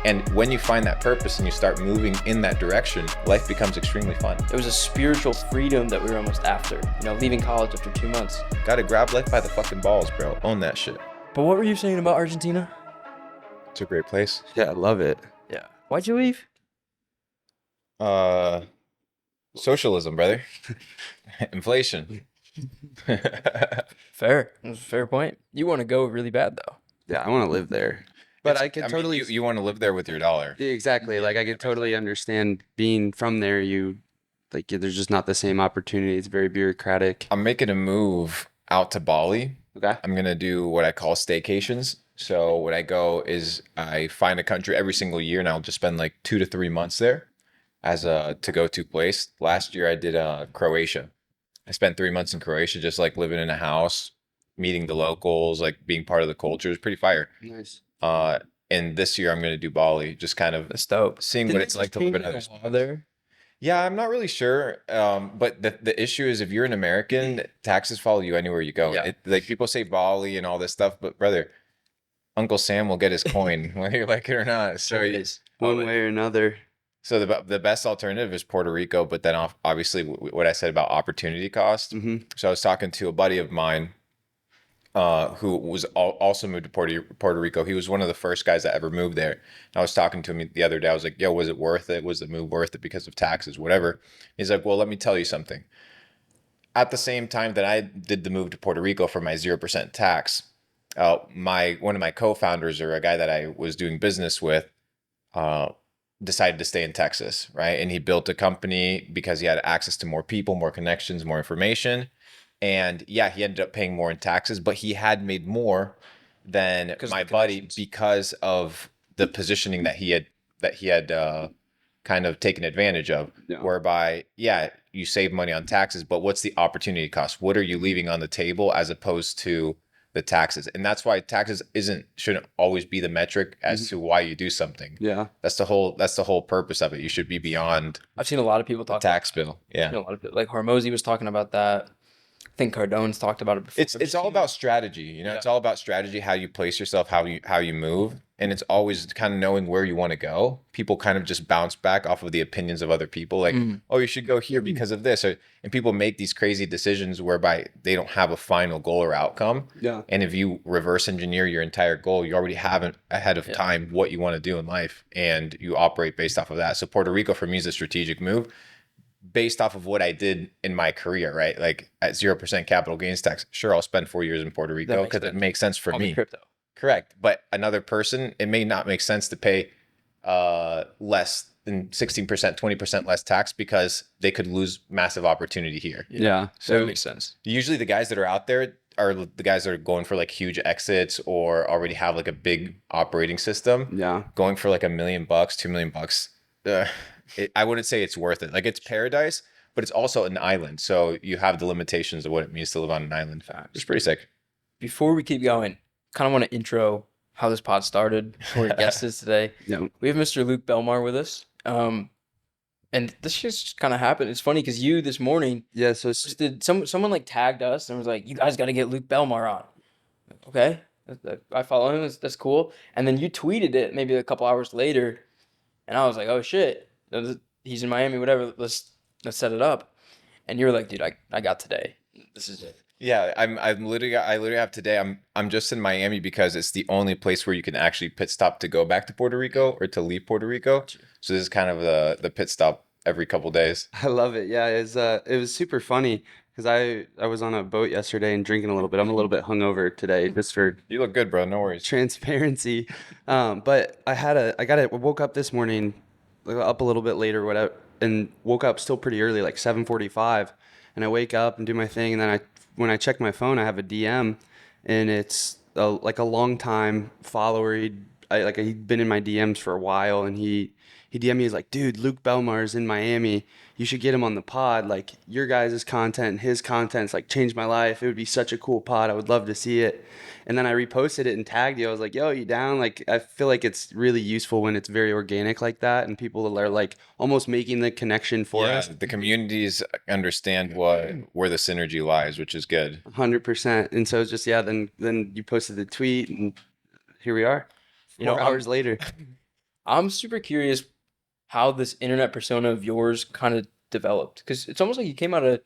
And when you find that purpose and you start moving in that direction, life becomes extremely fun. It was a spiritual freedom that we were almost after, leaving college after 2 months. Gotta grab life by the fucking balls, bro. Own that shit. But what were you saying about Argentina? It's a great place. Yeah, I love it. Yeah. Why'd you leave? Socialism, brother. Inflation. Fair. That's a fair point. You want to go really bad, though. Yeah, I want to live there. But I can totally... You want to live there with your dollar. Exactly. Like, I could totally understand being from there. There's just not the same opportunity. It's very bureaucratic. I'm making a move out to Bali. Okay. I'm going to do what I call staycations. So what I go is I find a country every single year and I'll just spend like 2 to 3 months there as a to-go-to place. Last year I did Croatia. I spent 3 months in Croatia, just like living in a house, meeting the locals, like being part of the culture. It was pretty fire. Nice. And this year I'm going to do Bali, just kind of That's dope. seeing what it's like to live in other spots. There. Yeah, I'm not really sure. But the issue is if you're an American, taxes follow you anywhere you go. Yeah. Like people say Bali and all this stuff, but brother, Uncle Sam will get his coin whether you like it or not. So it is. One way or another. So the best alternative is Puerto Rico, but then obviously what I said about opportunity cost. Mm-hmm. So I was talking to a buddy of mine who was also moved to Puerto Rico. He was one of the first guys that ever moved there. And I was talking to him the other day. I was like, yo, was it worth it? Was the move worth it because of taxes, whatever? He's like, well, let me tell you something. At the same time that I did the move to Puerto Rico for my 0% tax, one of my co-founders, or a guy that I was doing business with, decided to stay in Texas, right? And he built a company because he had access to more people, more connections, more information. And yeah, he ended up paying more in taxes, but he had made more than my buddy because of the positioning that he had kind of taken advantage of. Yeah. Whereby, yeah, you save money on taxes, but what's the opportunity cost? What are you leaving on the table as opposed to the taxes? And that's why taxes shouldn't always be the metric as to why you do something. Yeah. That's the whole purpose of it. You should be beyond. I've seen a lot of people talk tax bill. Yeah. A lot of people, like Hormozy was talking about that. I think Cardone's talked about it before. It's all about strategy, Yeah. It's all about strategy, how you place yourself, how you move, and it's always kind of knowing where you want to go. People kind of just bounce back off of the opinions of other people, like, oh, you should go here because of this, and people make these crazy decisions whereby they don't have a final goal or outcome. Yeah. And if you reverse engineer your entire goal, you already have ahead of time what you want to do in life, and you operate based off of that. So Puerto Rico for me is a strategic move, based off of what I did in my career, right? Like at 0% capital gains tax, sure, I'll spend 4 years in Puerto Rico because it makes sense for me. Crypto. Correct. But another person, it may not make sense to pay less than 16%, 20% less tax because they could lose massive opportunity here. Yeah. So that makes sense. Usually the guys that are out there are the guys that are going for like huge exits or already have like a big operating system. Yeah. Going for like $1 million, $2 million. I wouldn't say it's worth it. Like it's paradise, but it's also an island. So you have the limitations of what it means to live on an island. It's pretty sick. Before we keep going, kind of want to intro how this pod started, who our guest is today. Yeah. We have Mr. Luke Belmar with us. And this just kind of happened. It's funny because you this morning, so someone like tagged us and was like, you guys got to get Luke Belmar on. Okay. I follow him. That's cool. And then you tweeted it maybe a couple hours later. And I was like, oh shit. He's in Miami, whatever. Let's set it up. And you were like, dude, I got today. This is it. Yeah, I literally have today. I'm just in Miami because it's the only place where you can actually pit stop to go back to Puerto Rico or to leave Puerto Rico. So this is kind of the pit stop every couple days. I love it. Yeah, it was super funny because I was on a boat yesterday and drinking a little bit. I'm a little bit hungover today, just for you look good, bro. No worries. Transparency. But I woke up this morning, up a little bit later, whatever, and woke up still pretty early, like 7:45. And I wake up and do my thing, and then when I check my phone, I have a DM, and it's like a long time follower. He'd been in my DMs for a while, and he DM'd me. He's like, dude, Luke Belmar's in Miami. You should get him on the pod. Like, your guys' content and his content's like changed my life. It would be such a cool pod. I would love to see it. And then I reposted it and tagged you. I was like, yo, you down? Like, I feel like it's really useful when it's very organic like that, and people are like almost making the connection for us. The communities understand where the synergy lies, which is good. 100%. And so it's just, then you posted the tweet, and here we are. 4 hours later. I'm super curious how this internet persona of yours kind of developed, because it's almost like you came out of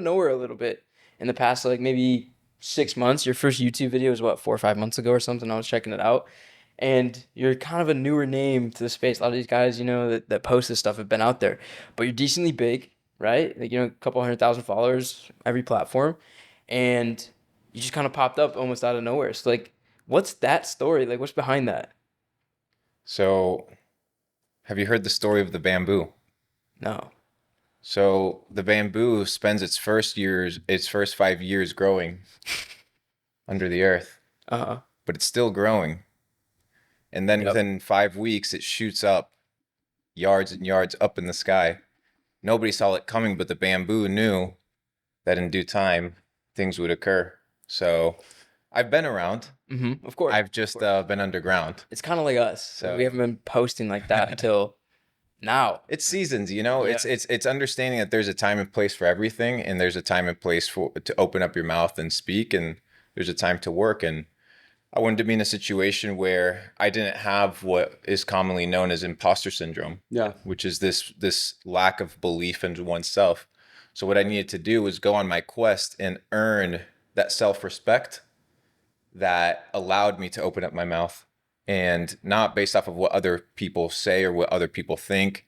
nowhere a little bit in the past, like maybe 6 months. Your first YouTube video was what, 4 or 5 months ago or something. I was checking it out, and you're kind of a newer name to the space. A lot of these guys, that post this stuff have been out there, but you're decently big, right? Like, a couple 100,000 followers every platform, and you just kind of popped up almost out of nowhere. So like, what's that story? Like, what's behind that? So, have you heard the story of the bamboo? No. So the bamboo spends its first 5 years growing under the earth, Uh-huh. but it's still growing. And then Yep. within 5 weeks, it shoots up yards and yards up in the sky. Nobody saw it coming, but the bamboo knew that in due time things would occur. So I've been around. Mm-hmm. Of course. I've just been underground. It's kind of like us. Like, So we haven't been posting like that until now. it's seasons, you know. Yeah. It's understanding that there's a time and place for everything, and there's a time and place for to open up your mouth and speak, and there's a time to work. And I wanted to be in a situation where I didn't have what is commonly known as imposter syndrome, Yeah. which is this lack of belief in oneself. So what I needed to do was go on my quest and earn that self-respect that allowed me to open up my mouth, and not based off of what other people say or what other people think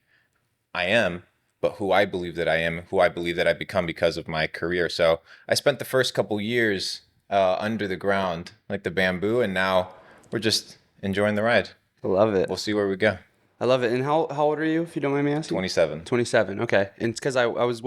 I am, but who I believe that I am, who I believe that I become because of my career. So I spent the first couple years under the ground, like the bamboo, and now we're just enjoying the ride. I love it. We'll see where we go. I love it. And how old are you, if you don't mind me asking? 27. 27. Okay. And it's because I was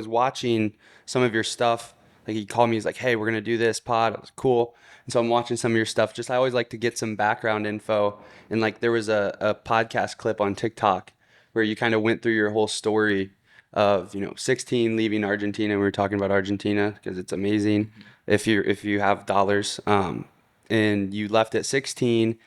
watching some of your stuff. Like, he called me. He's like, "Hey, we're gonna do this pod." I was cool. And so I'm watching some of your stuff. Just, I always like to get some background info. And like, there was a podcast clip on TikTok where you kind of went through your whole story of 16 leaving Argentina. We were talking about Argentina because it's amazing if you have dollars. And you left at 16.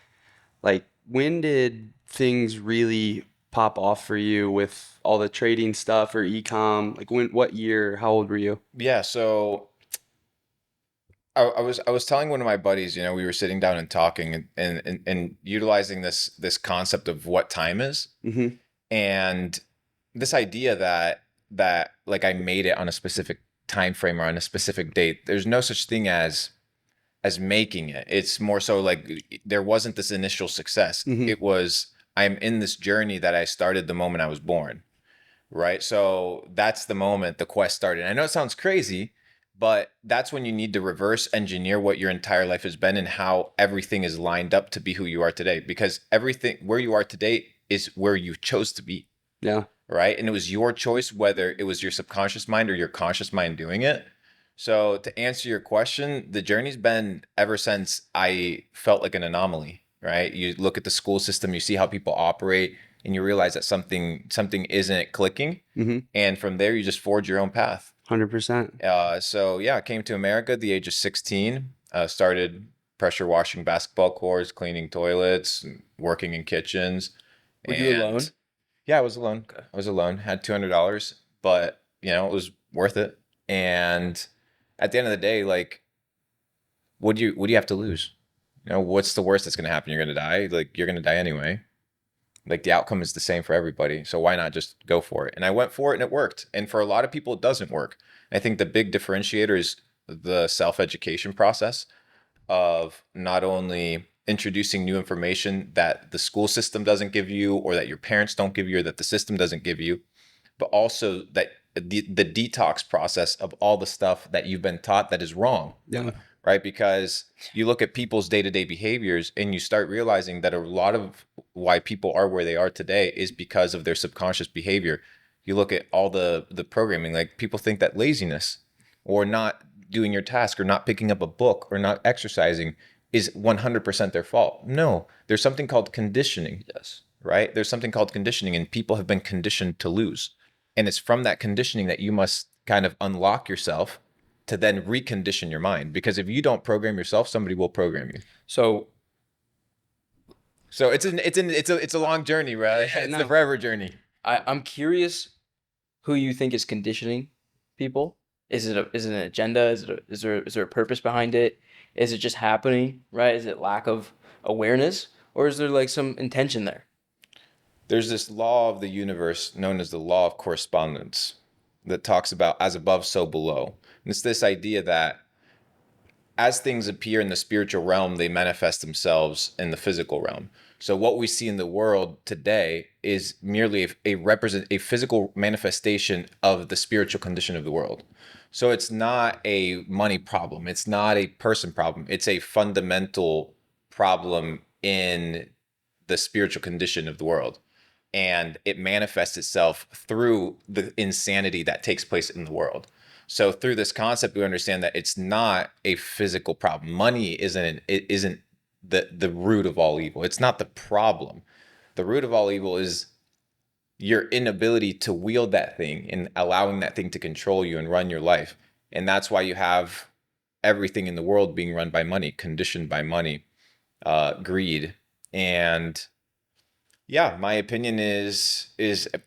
Like, when did things really pop off for you with all the trading stuff or e-com? Like, what year, how old were you? Yeah, so I was telling one of my buddies, we were sitting down and talking, and utilizing this concept of what time is, Mm-hmm. and this idea that like I made it on a specific time frame or on a specific date. There's no such thing as making it. It's more so like there wasn't this initial success. Mm-hmm. It was, I'm in this journey that I started the moment I was born, right? So that's the moment the quest started. I know it sounds crazy, but that's when you need to reverse engineer what your entire life has been and how everything is lined up to be who you are today. Because everything where you are today is where you chose to be, Yeah. right? And it was your choice, whether it was your subconscious mind or your conscious mind doing it. So to answer your question, the journey's been ever since I felt like an anomaly, right? You look at the school system, you see how people operate, and you realize that something isn't clicking. Mm-hmm. And from there, you just forge your own path. 100%. So yeah, I came to America at the age of 16, started pressure washing basketball courts, cleaning toilets, working in kitchens. Were you And alone? yeah, I was alone. Okay. I was alone, had $200, but it was worth it. And at the end of the day, like, what do you have to lose? What's the worst that's going to happen? You're going to die. Like, you're going to die anyway. Like, the outcome is the same for everybody. So why not just go for it? And I went for it and it worked. And for a lot of people, it doesn't work. I think the big differentiator is the self-education process of not only introducing new information that the school system doesn't give you, or that your parents don't give you, or that the system doesn't give you, but also that the detox process of all the stuff that you've been taught that is wrong. Yeah. Right? Because you look at people's day-to-day behaviors and you start realizing that a lot of why people are where they are today is because of their subconscious behavior. You look at all the programming, like, people think that laziness or not doing your task or not picking up a book or not exercising is 100% their fault. No, there's something called conditioning. Yes. Right? There's something called conditioning, and people have been conditioned to lose. And it's from that conditioning that you must kind of unlock yourself to then recondition your mind. Because if you don't program yourself, somebody will program you. So So it's a long journey, right? Yeah, It's no. the forever journey. I'm curious who you think is conditioning people. Is it an agenda? Is there a purpose behind it? Is it just happening, right? Is it lack of awareness, or is there like some intention there? There's this law of the universe known as the law of correspondence that talks about as above, so below. And it's this idea that as things appear in the spiritual realm, they manifest themselves in the physical realm. So what we see in the world today is merely a physical manifestation of the spiritual condition of the world. So it's not a money problem. It's not a person problem. It's a fundamental problem in the spiritual condition of the world. And it manifests itself through the insanity that takes place in the world. So through this concept, we understand that it's not a physical problem. Money isn't the root of all evil. It's not the problem. The root of all evil is your inability to wield that thing and allowing that thing to control you and run your life. And that's why you have everything in the world being run by money, conditioned by money, greed. And yeah, my opinion is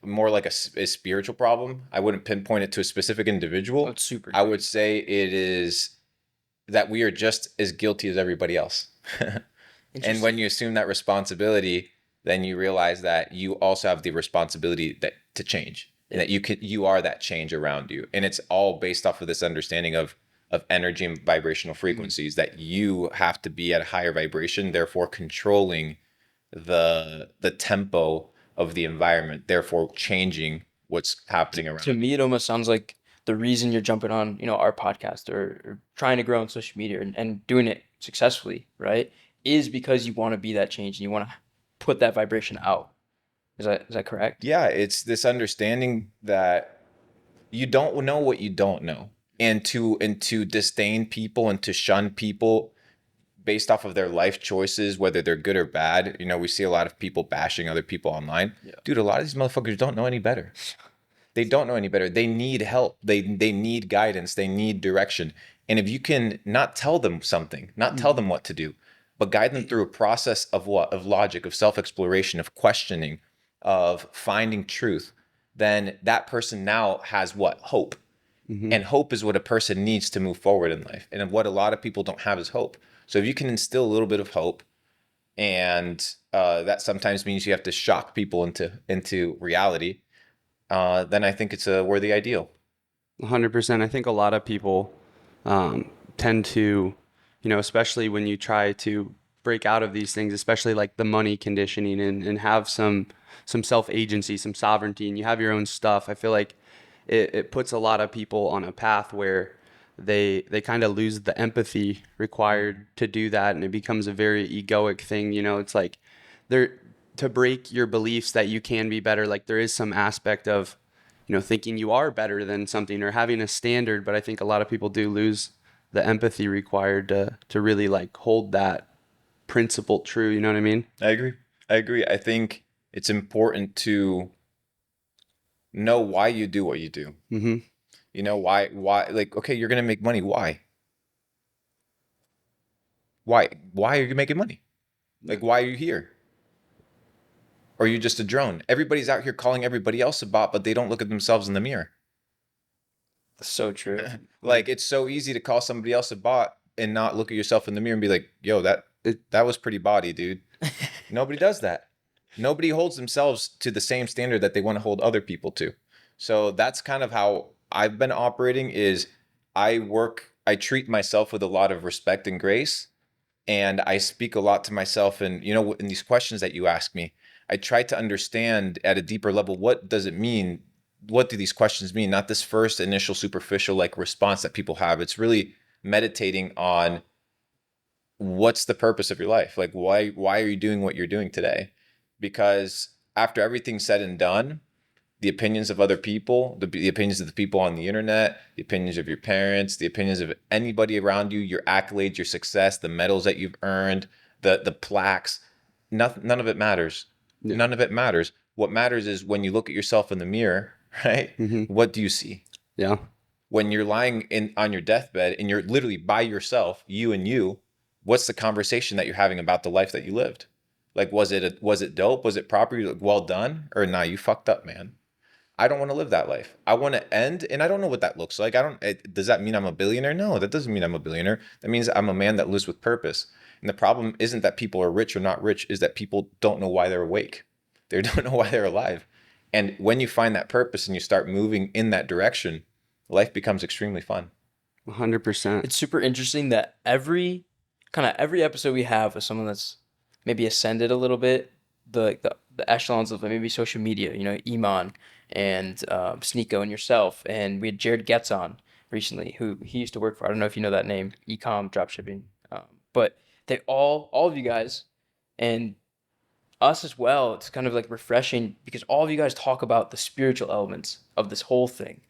more like a spiritual problem. I wouldn't pinpoint it to a specific individual. Oh, it's super. I would say it is that we are just as guilty as everybody else. And when you assume that responsibility, then you realize that you also have the responsibility to change, and that you are that change around you. And it's all based off of this understanding of energy and vibrational frequencies, that you have to be at a higher vibration, therefore controlling the tempo of the environment, therefore changing what's happening around. To me, it almost sounds like the reason you're jumping on, our podcast or trying to grow on social media and doing it successfully, right, is because you want to be that change and you want to put that vibration out. Is that correct? Yeah, it's this understanding that you don't know what you don't know, and to disdain people and to shun people based off of their life choices, whether they're good or bad. We see a lot of people bashing other people online. Yeah. Dude, a lot of these motherfuckers don't know any better. They don't know any better. They need help. They need guidance. They need direction. And if you can not tell them something, not tell them what to do, but guide them through a process of logic, of self-exploration, of questioning, of finding truth, then that person now has what? Hope. Mm-hmm. And hope is what a person needs to move forward in life. And what a lot of people don't have is hope. So if you can instill a little bit of hope, and that sometimes means you have to shock people into reality, then I think it's a worthy ideal. 100%. I think a lot of people tend to, especially when you try to break out of these things, especially like the money conditioning and have some self-agency, some sovereignty, and you have your own stuff. I feel like it puts a lot of people on a path where they kind of lose the empathy required to do that, and it becomes a very egoic thing. It's like to break your beliefs that you can be better. Like there is some aspect of thinking you are better than something or having a standard, but I think a lot of people do lose the empathy required to really like hold that principle true. You know what I mean? I agree. I think it's important to know why you do what you do. Mm-hmm. Why, like, okay, you're going to make money. Why are you making money? Like, why are you here? Or are you just a drone? Everybody's out here calling everybody else a bot, but they don't look at themselves in the mirror. That's so true. Like, it's so easy to call somebody else a bot and not look at yourself in the mirror and be like, yo, that was pretty body, dude. Nobody does that. Nobody holds themselves to the same standard that they want to hold other people to. So that's kind of how I've been operating. Is I treat myself with a lot of respect and grace, and I speak a lot to myself. And in these questions that you ask me, I try to understand at a deeper level, what does it mean? What do these questions mean? Not this first initial superficial like response that people have. It's really meditating on what's the purpose of your life? Like, why are you doing what you're doing today? Because after everything's said and done, the opinions of other people, the opinions of the people on the internet, the opinions of your parents, the opinions of anybody around you, your accolades, your success, the medals that you've earned, the plaques, none of it matters. Yeah. None of it matters. What matters is when you look at yourself in the mirror, right? Mm-hmm. What do you see? Yeah. When you're lying on your deathbed and you're literally by yourself, you and you, what's the conversation that you're having about the life that you lived? Like, was it dope? Was it proper? Well done? Or nah, you fucked up, man. I don't want to live that life. I want to end, and I don't know what that looks like. Does that mean I'm a billionaire? No, that doesn't mean I'm a billionaire. That means I'm a man that lives with purpose. And the problem isn't that people are rich or not rich, is that people don't know why they're awake. They don't know why they're alive. And when you find that purpose and you start moving in that direction, life becomes extremely fun. 100%. It's super interesting that every episode we have with someone that's maybe ascended a little bit, the echelons of maybe social media, Iman and Sneeko and yourself, and we had Jared Getz on recently, who he used to work for. I don't know if you know that name, ecom dropshipping, but they all of you guys, and us as well. It's kind of like refreshing because all of you guys talk about the spiritual elements of this whole thing,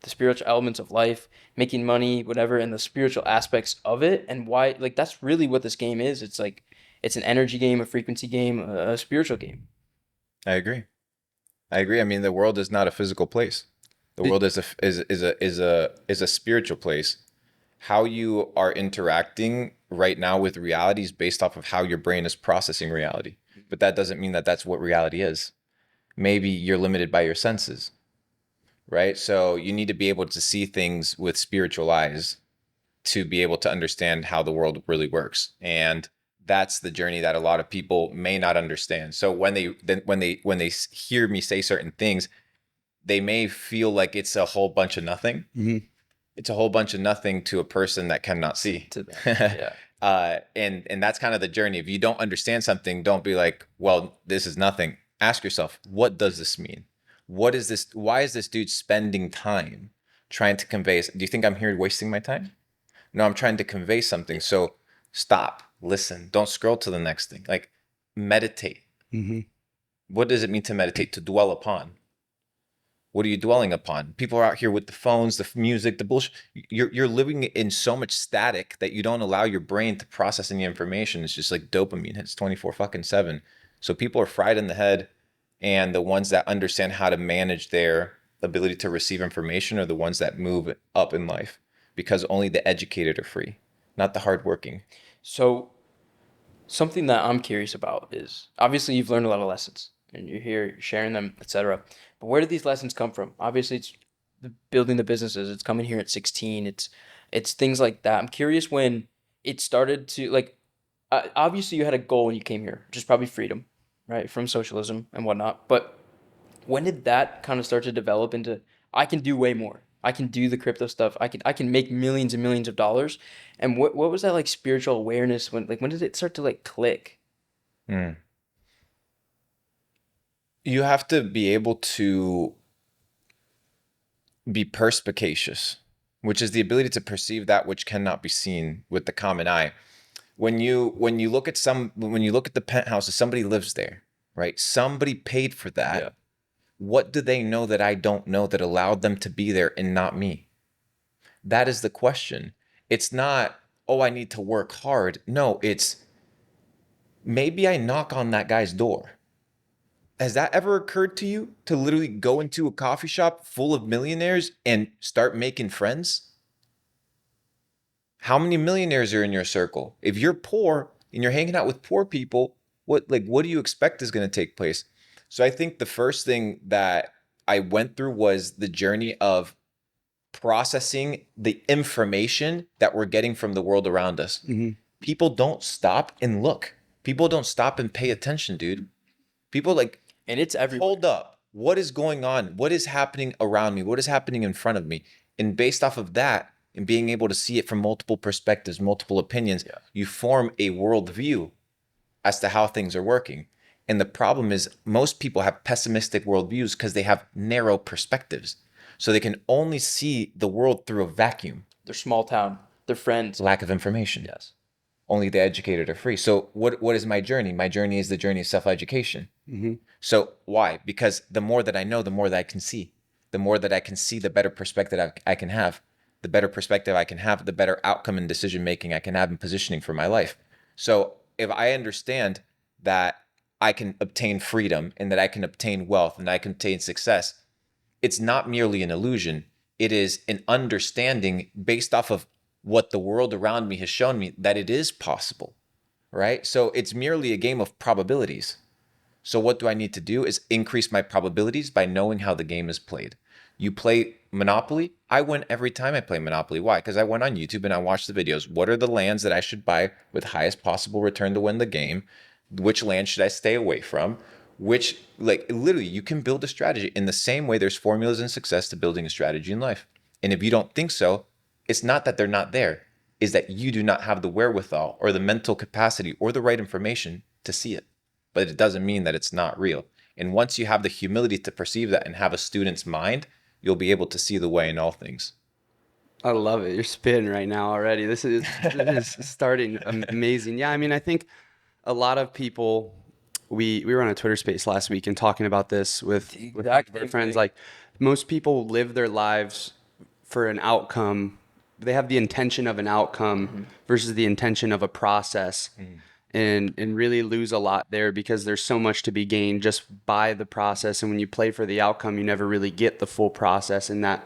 the spiritual elements of life, making money, whatever, and the spiritual aspects of it, and why. Like that's really what this game is. It's like it's an energy game, a frequency game, a spiritual game. I agree. I mean, the world is not a physical place. The world is a spiritual place. How you are interacting right now with reality is based off of how your brain is processing reality. But that doesn't mean that that's what reality is. Maybe you're limited by your senses, right? So you need to be able to see things with spiritual eyes to be able to understand how the world really works. And that's the journey that a lot of people may not understand. So when they hear me say certain things, they may feel like it's a whole bunch of nothing. Mm-hmm. It's a whole bunch of nothing to a person that cannot see. To them. Yeah. And that's kind of the journey. If you don't understand something, don't be like, well, this is nothing. Ask yourself, what does this mean? What is this? Why is this dude spending time trying to convey? Do you think I'm here wasting my time? No, I'm trying to convey something. So stop, listen, don't scroll to the next thing. Like meditate. Mm-hmm. What does it mean to meditate? To dwell upon. What are you dwelling upon? People are out here with the phones, the music, the bullshit. You're living in so much static that you don't allow your brain to process any information. It's just like dopamine hits 24/7. So people are fried in the head, and the ones that understand how to manage their ability to receive information are the ones that move up in life, because only the educated are free, not the hardworking. So something that I'm curious about is obviously you've learned a lot of lessons and you're here, you're sharing them, etc. But where did these lessons come from? Obviously, it's building the businesses. It's coming here at 16. It's things like that. I'm curious when it started to like. Obviously, you had a goal when you came here, which is probably freedom, right, from socialism and whatnot. But when did that kind of start to develop into I can do way more. I can do the crypto stuff. I can make millions and millions of dollars. And what was that like spiritual awareness when did it start to like click? Mm. You have to be able to be perspicacious, which is the ability to perceive that which cannot be seen with the common eye. When you look at the penthouses, somebody lives there, right? Somebody paid for that. Yeah. What do they know that I don't know that allowed them to be there and not me? That is the question. It's not, oh, I need to work hard. No, it's maybe I knock on that guy's door. Has that ever occurred to you to literally go into a coffee shop full of millionaires and start making friends? How many millionaires are in your circle? If you're poor and you're hanging out with poor people, what do you expect is going to take place? So I think the first thing that I went through was the journey of processing the information that we're getting from the world around us. Mm-hmm. People don't stop and look. People don't stop and pay attention, dude. People And it's everywhere. hold up. What is going on? What is happening around me? What is happening in front of me? And based off of that, and being able to see it from multiple perspectives, multiple opinions, you form a worldview as to how things are working. And the problem is most people have pessimistic worldviews because they have narrow perspectives. So they can only see the world through a vacuum. Their small town, their friends. Lack of information. Yes. Only the educated are free. So what is my journey? My journey is the journey of self-education. Mm-hmm. So why? Because the more that I know, the more that I can see. The more that I can see, the better perspective I can have. The better perspective I can have, the better outcome and decision making I can have in positioning for my life. So if I understand that I can obtain freedom and that I can obtain wealth and I can obtain success, it's not merely an illusion. It is an understanding based off of what the world around me has shown me that it is possible, right? So it's merely a game of probabilities. So what do I need to do is increase my probabilities by knowing how the game is played. You play Monopoly. I win every time I play Monopoly. Why? Because I went on YouTube and I watched the videos. What are the lands that I should buy with highest possible return to win the game? Which land should I stay away from? which like literally you can build a strategy in the same way there's formulas in success to building a strategy in life. And if you don't think so, it's not that they're not there, is that you do not have the wherewithal or the mental capacity or the right information to see it. But it doesn't mean that it's not real. And once you have the humility to perceive that and have a student's mind, you'll be able to see the way in all things. I love it. You're spitting right now already. This is starting amazing. Yeah, I mean, I think a lot of people. We were on a Twitter space last week and talking about this with exact our same friends. thing. Like, most people live their lives for an outcome. They have the intention of an outcome versus the intention of a process, and really lose a lot there because there's so much to be gained just by the process. And when you play for the outcome, you never really get the full process and that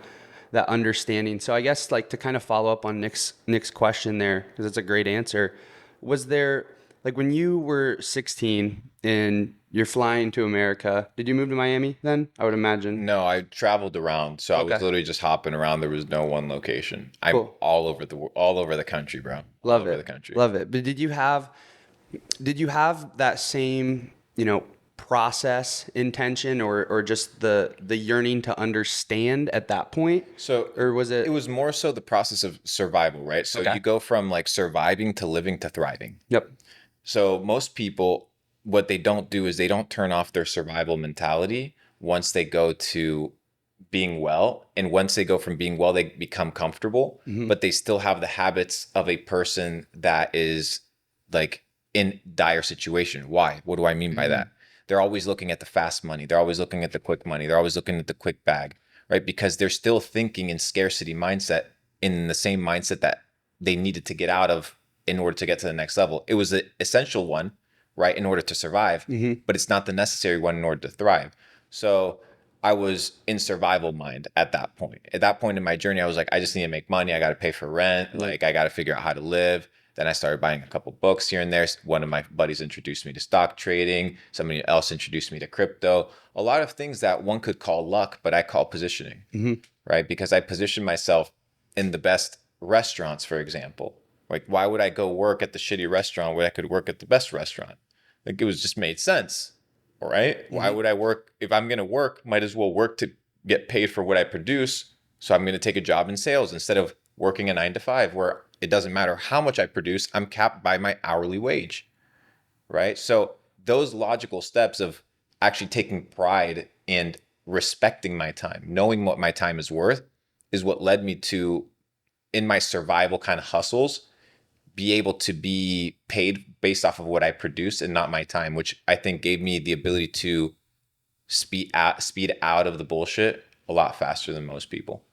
understanding. So I guess, like, to kind of follow up on Nick's question there, because it's a great answer. Was there, like, when you were 16 and you're flying to America, did you move to Miami then? I would imagine. No, I traveled around, so I was Okay. literally just hopping around. There was no one location. I'm Cool. all over all over the country, bro. All Love over it. the country. Love it. But did you have that same, process intention, or just the yearning to understand at that point? So Or was it? it was more so the process of survival, right? So Okay. you go from like surviving to living to thriving. Yep. So most people, what they don't do is they don't turn off their survival mentality once they go to being well. And once they go from being well, they become comfortable, but they still have the habits of a person that is like in dire situation. Why? What do I mean by that? They're always looking at the fast money. They're always looking at the quick money. They're always looking at the quick bag, right? Because they're still thinking in scarcity mindset, in the same mindset that they needed to get out of in order to get to the next level. It was the essential one, right, in order to survive, but it's not the necessary one in order to thrive. So I was in survival mind at that point. At that point in my journey, I was like, I just need to make money. I got to pay for rent. Like, I got to figure out how to live. Then I started buying a couple books here and there. One of my buddies introduced me to stock trading. Somebody else introduced me to crypto. A lot of things that one could call luck, but I call positioning, right? Because I positioned myself in the best restaurants, for example. Like, why would I go work at the shitty restaurant where I could work at the best restaurant? Like, it was just made sense, all right? Why would I work? If I'm going to work, might as well work to get paid for what I produce. So I'm going to take a job in sales instead of working a 9 to 5 where it doesn't matter how much I produce. I'm capped by my hourly wage, right? So those logical steps of actually taking pride and respecting my time, knowing what my time is worth, is what led me to, in my survival kind of hustles, be able to be paid based off of what I produce and not my time, which I think gave me the ability to speed out of the bullshit a lot faster than most people.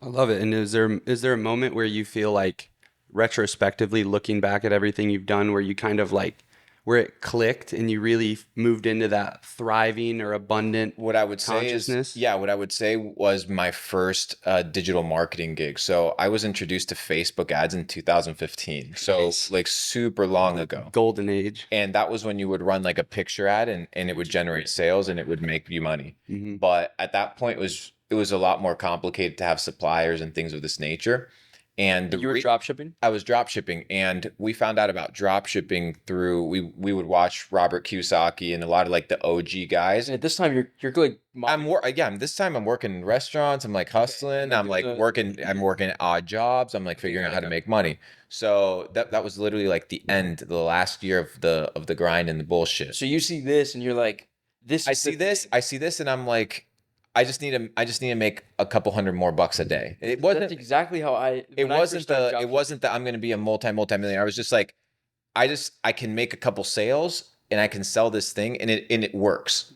I love it. And is there a moment where you feel like, retrospectively looking back at everything you've done, where you kind of like, where it clicked and you really moved into that thriving or abundant What I would say consciousness? what I would say was my first digital marketing gig. So I was introduced to Facebook ads in 2015. So Nice. like super long ago. Golden age. And that was when you would run like a picture ad and it would generate sales and it would make you money. But at that point it was a lot more complicated to have suppliers and things of this nature. And You were drop shipping? I was drop shipping, and we found out about drop shipping through we would watch Robert Kiyosaki and a lot of like the OG guys. And at this time, you're like, This time I'm working in restaurants. I'm like hustling. Okay. I'm like I'm working odd jobs. I'm like figuring out how to make money. So that was literally like the last year of the grind and the bullshit. So you see this and you're like, this. I see this, and I'm like, I just need to make a couple hundred more bucks a day. It wasn't That's exactly how I. it when I first wasn't started the drop it wasn't that I'm going to be a multi-millionaire. I was just like, I can make a couple sales and I can sell this thing and it works.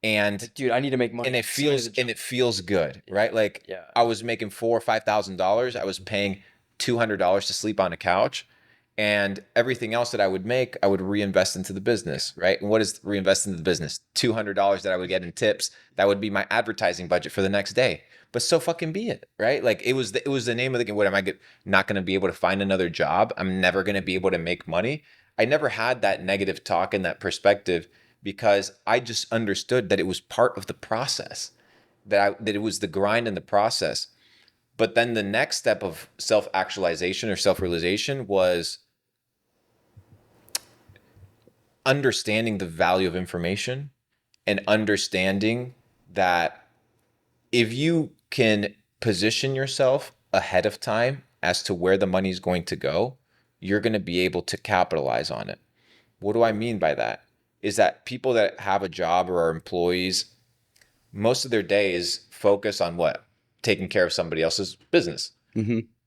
And dude, I need to make money. and it feels good, right? Like, Yeah. I was making $4,000 or $5,000. I was paying $200 to sleep on a couch, and everything else that I would make, I would reinvest into the business, right? And what is reinvest into the business? $200 that I would get in tips. That would be my advertising budget for the next day. But so fucking be it, right? Like, it was the name of the game. What am I not going to be able to find another job? I'm never going to be able to make money. I never had that negative talk and that perspective, because I just understood that it was part of the process, that it was the grind and the process. But then the next step of self-actualization or self-realization was understanding the value of information and understanding that if you can position yourself ahead of time as to where the money is going to go, you're going to be able to capitalize on it. What do I mean by that? Is that people that have a job or are employees, most of their day is focused on what? Taking care of somebody else's business,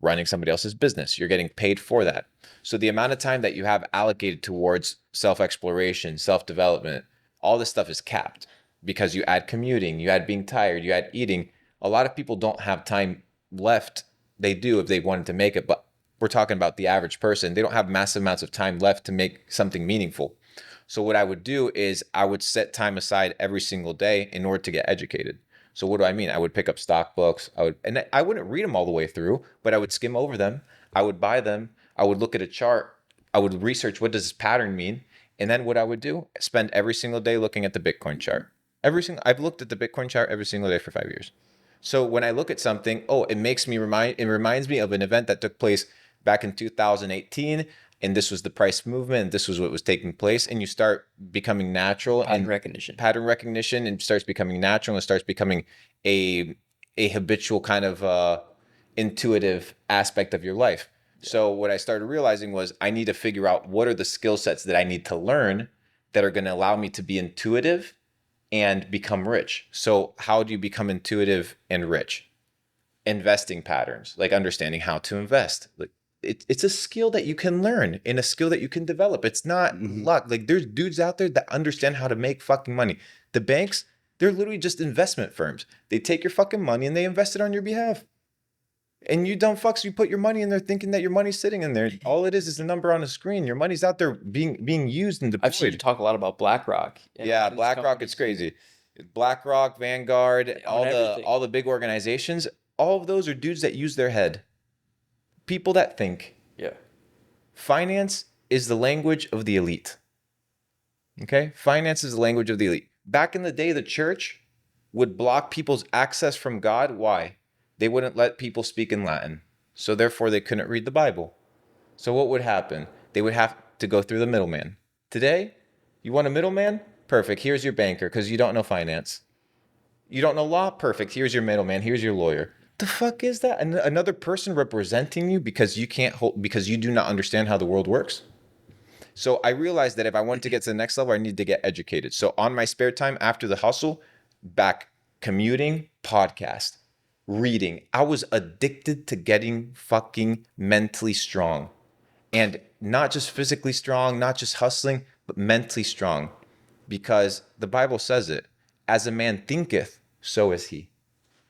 running somebody else's business. You're getting paid for that. So the amount of time that you have allocated towards self-exploration, self-development, all this stuff is capped because you add commuting, you add being tired, you add eating. A lot of people don't have time left. They do if they wanted to make it, but we're talking about the average person. They don't have massive amounts of time left to make something meaningful. So what I would do is I would set time aside every single day in order to get educated. So what do I mean? I would pick up stock books. I wouldn't read them all the way through, but I would skim over them. I would buy them. I would look at a chart. I would research, what does this pattern mean? And then what I would do, spend every single day looking at the Bitcoin chart. I've looked at the Bitcoin chart every single day for 5 years. So when I look at something, it reminds me of an event that took place back in 2018, and this was the price movement, and this was what was taking place, and you start becoming natural and pattern recognition, and starts becoming natural, and starts becoming a habitual kind of intuitive aspect of your life. So what I started realizing was I need to figure out what are the skill sets that I need to learn that are going to allow me to be intuitive and become rich. So how do you become intuitive and rich? Investing patterns, like understanding how to invest. Like it's a skill that you can learn and a skill that you can develop. It's not luck. Like there's dudes out there that understand how to make fucking money. The banks, they're literally just investment firms. They take your fucking money and they invest it on your behalf. And you dumb fucks, you put your money in there thinking that your money's sitting in there. All it is a number on a screen. Your money's out there being used and deployed. I've seen you talk a lot about BlackRock. Yeah, BlackRock, it's crazy. BlackRock, Vanguard, all the big organizations, all of those are dudes that use their head. People that think. Yeah. Finance is the language of the elite. Okay? Finance is the language of the elite. Back in the day, the church would block people's access from God. Why? They wouldn't let people speak in Latin. So therefore, they couldn't read the Bible. So what would happen? They would have to go through the middleman. Today, you want a middleman? Perfect. Here's your banker because you don't know finance. You don't know law? Perfect. Here's your middleman. Here's your lawyer. The fuck is that? Another person representing you because because you do not understand how the world works? So I realized that if I wanted to get to the next level, I needed to get educated. So on my spare time after the hustle, back commuting, podcast, reading. I was addicted to getting fucking mentally strong. And not just physically strong, not just hustling, but mentally strong. Because the Bible says it, as a man thinketh, so is he.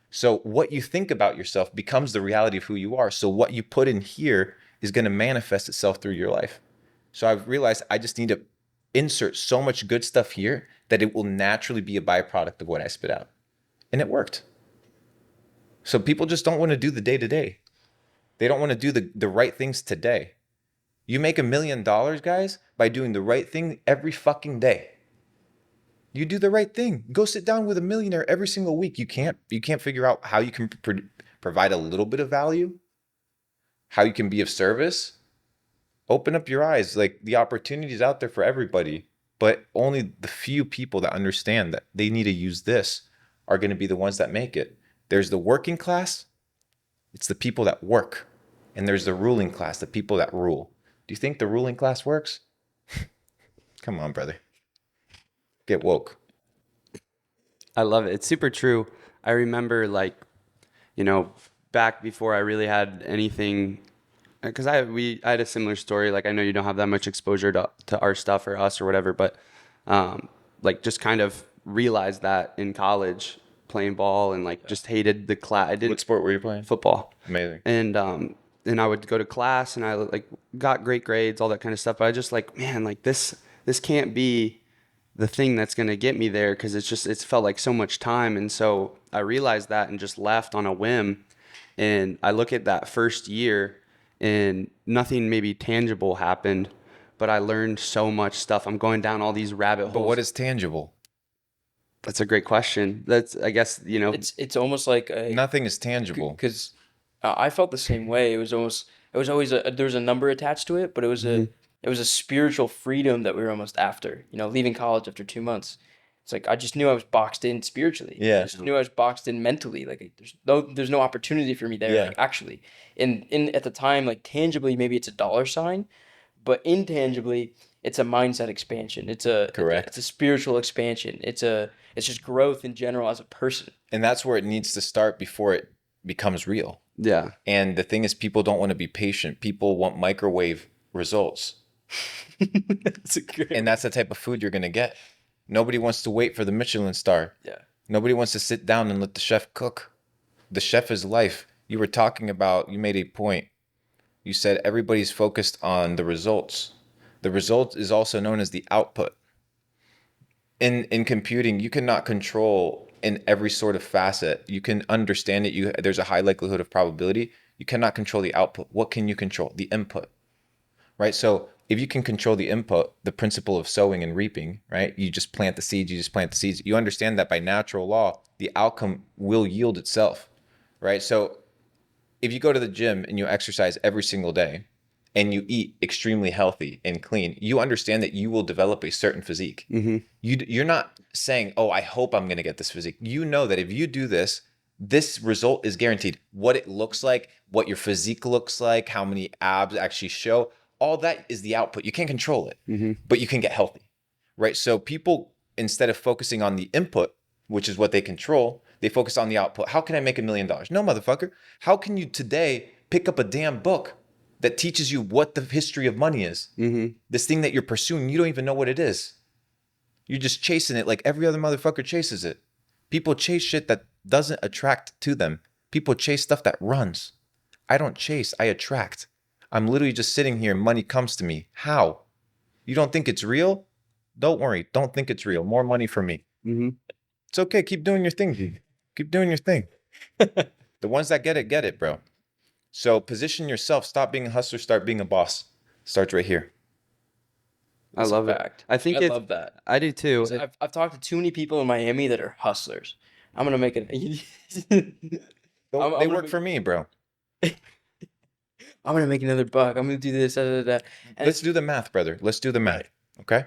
So what you think about yourself becomes the reality of who you are. So what you put in here is going to manifest itself through your life. So I've realized I just need to insert so much good stuff here that it will naturally be a byproduct of what I spit out. And it worked. So people just don't want to do the day-to-day. They don't want to do the right things today. You make $1 million, guys, by doing the right thing every fucking day. You do the right thing. Go sit down with a millionaire every single week. You can't figure out how you can provide a little bit of value, how you can be of service. Open up your eyes. Like the opportunity is out there for everybody, but only the few people that understand that they need to use this are going to be the ones that make it. There's the working class. It's the people that work. And there's the ruling class, the people that rule. Do you think the ruling class works? Come on, brother. Get woke. I love it. It's super true. I remember back before I really had anything, because I had a similar story. Like I know you don't have that much exposure to our stuff or us or whatever, but just kind of realized that in college playing ball and just hated the class. What sport were you playing? Football. Amazing. And I would go to class and I got great grades, all that kind of stuff. But I just this can't be the thing that's going to get me there because it's felt like so much time. And so I realized that and just left on a whim. And I look at that first year and nothing maybe tangible happened, but I learned so much stuff. I'm going down all these rabbit holes. But what is tangible? That's a great question. That's, I guess, It's almost like nothing is tangible. Because I felt the same way. It was always there was a number attached to it, but it was a spiritual freedom that we were almost after. Leaving college after 2 months, It's like I just knew I was boxed in spiritually. Yeah. I just knew I was boxed in mentally. Like there's no opportunity for me there. Yeah. Like actually, in at the time, like tangibly, maybe it's a dollar sign, but intangibly, it's a mindset expansion. Correct. It's a spiritual expansion. It's just growth in general as a person. And that's where it needs to start before it becomes real. Yeah. And the thing is, people don't want to be patient. People want microwave results. That's a great. And that's the type of food you're going to get. Nobody wants to wait for the Michelin star. Yeah. Nobody wants to sit down and let the chef cook. The chef is life. You were talking about, you made a point. You said everybody's focused on the results. The result is also known as the output. In computing, you cannot control in every sort of facet. You can understand it. There's a high likelihood of probability. You cannot control the output. What can you control? The input, right? So if you can control the input, the principle of sowing and reaping, right? You just plant the seeds, You understand that by natural law, the outcome will yield itself, right? So if you go to the gym and you exercise every single day and you eat extremely healthy and clean, you understand that you will develop a certain physique. Mm-hmm. You're not saying, oh, I hope I'm going to get this physique. You know that if you do this, this result is guaranteed. What it looks like, what your physique looks like, how many abs actually show, all that is the output. You can't control it, but you can get healthy, right? So people, instead of focusing on the input, which is what they control, they focus on the output. How can I make $1 million? No, motherfucker. How can you today pick up a damn book that teaches you what the history of money is? This thing that you're pursuing, you don't even know what it is. You're just chasing it like every other motherfucker chases it. People chase shit that doesn't attract to them. People chase stuff that runs. I don't chase, I attract. I'm literally just sitting here and money comes to me. How? You don't think it's real? Don't worry. Don't think it's real. More money for me. It's okay. Keep doing your thing, G. Keep doing your thing. The ones that get it, bro. So position yourself. Stop being a hustler. Start being a boss. Starts right here. I love it. Fact. I think I love that. I do too. 'Cause I've talked to too many people in Miami that are hustlers. I'm gonna make it. They work for me, bro. I'm gonna make another buck. I'm gonna do this. And Let's do the math, brother. Let's do the math. Okay.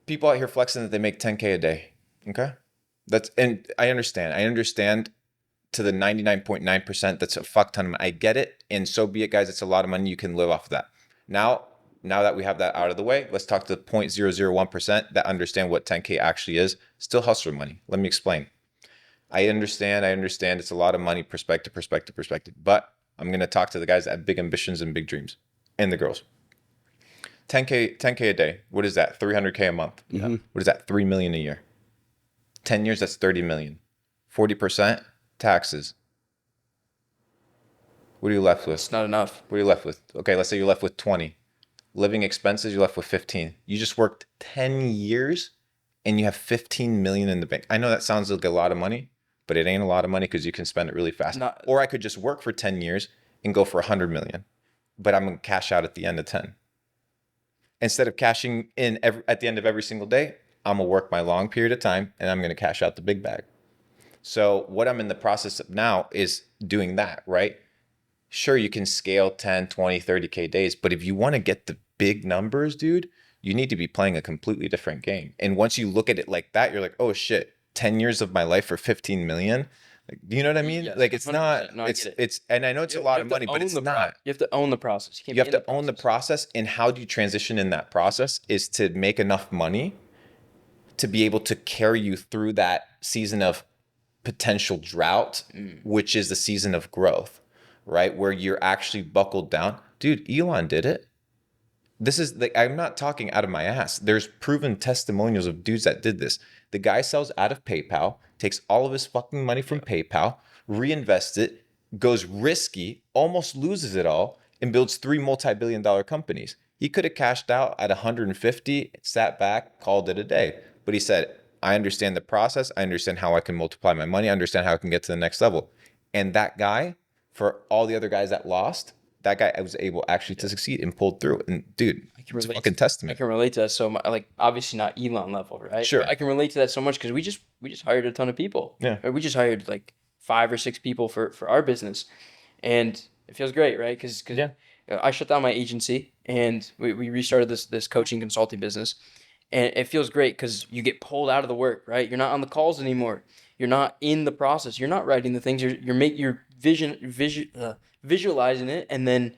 People out here flexing that they make 10K a day. Okay. And I understand. I understand to the 99.9%. That's a fuck ton of money. I get it. And so be it, guys. It's a lot of money. You can live off of that. Now that we have that out of the way, let's talk to the 0.001% that understand what 10K actually is. Still hustler money. Let me explain. I understand. It's a lot of money, perspective. But I'm going to talk to the guys that have big ambitions and big dreams, and the girls. 10K a day. What is that? 300K a month. Mm-hmm. What is that? 3 million a year. 10 years, that's 30 million. 40% taxes. What are you left with? it's not enough. What are you left with? Okay, let's say you're left with 20. Living expenses, you're left with 15. You just worked 10 years and you have 15 million in the bank. I know that sounds like a lot of money, but it ain't a lot of money because you can spend it really fast. Or I could just work for 10 years and go for 100 million, but I'm going to cash out at the end of 10. Instead of cashing in at the end of every single day, I'm going to work my long period of time and I'm going to cash out the big bag. So what I'm in the process of now is doing that, right? Sure, you can scale 10, 20, 30K days, but if you want to get the big numbers, dude, you need to be playing a completely different game. And once you look at it like that, you're like, oh shit, 10 years of my life for 15 million. Like, do you know what I mean? Yes, like, it's not, no, it's, and I know it's a lot of money, but it's not. You have to own the process. You have to own the process. And how do you transition in that process is to make enough money to be able to carry you through that season of potential drought, which is the season of growth, right? Where you're actually buckled down. Dude, Elon did it. This is like, I'm not talking out of my ass. There's proven testimonials of dudes that did this. The guy sells out of PayPal, takes all of his fucking money from PayPal, reinvests it, goes risky, almost loses it all, and builds 3 multi-billion-dollar companies. He could have cashed out at 150, sat back, called it a day. But he said, I understand the process. I understand how I can multiply my money. I understand how I can get to the next level. And that guy, for all the other guys that lost, that guy was able actually to succeed and pulled through. And dude, it's a fucking testament. I can relate to that so much. Like, obviously not Elon level, right? Sure. But I can relate to that so much because we just hired a ton of people. Yeah. Or we just hired like 5 or 6 people for our business, and it feels great, right? Because I shut down my agency and we restarted this coaching consulting business, And it feels great because you get pulled out of the work, right? You're not on the calls anymore. You're not in the process. You're not writing the things. You're visualizing it and then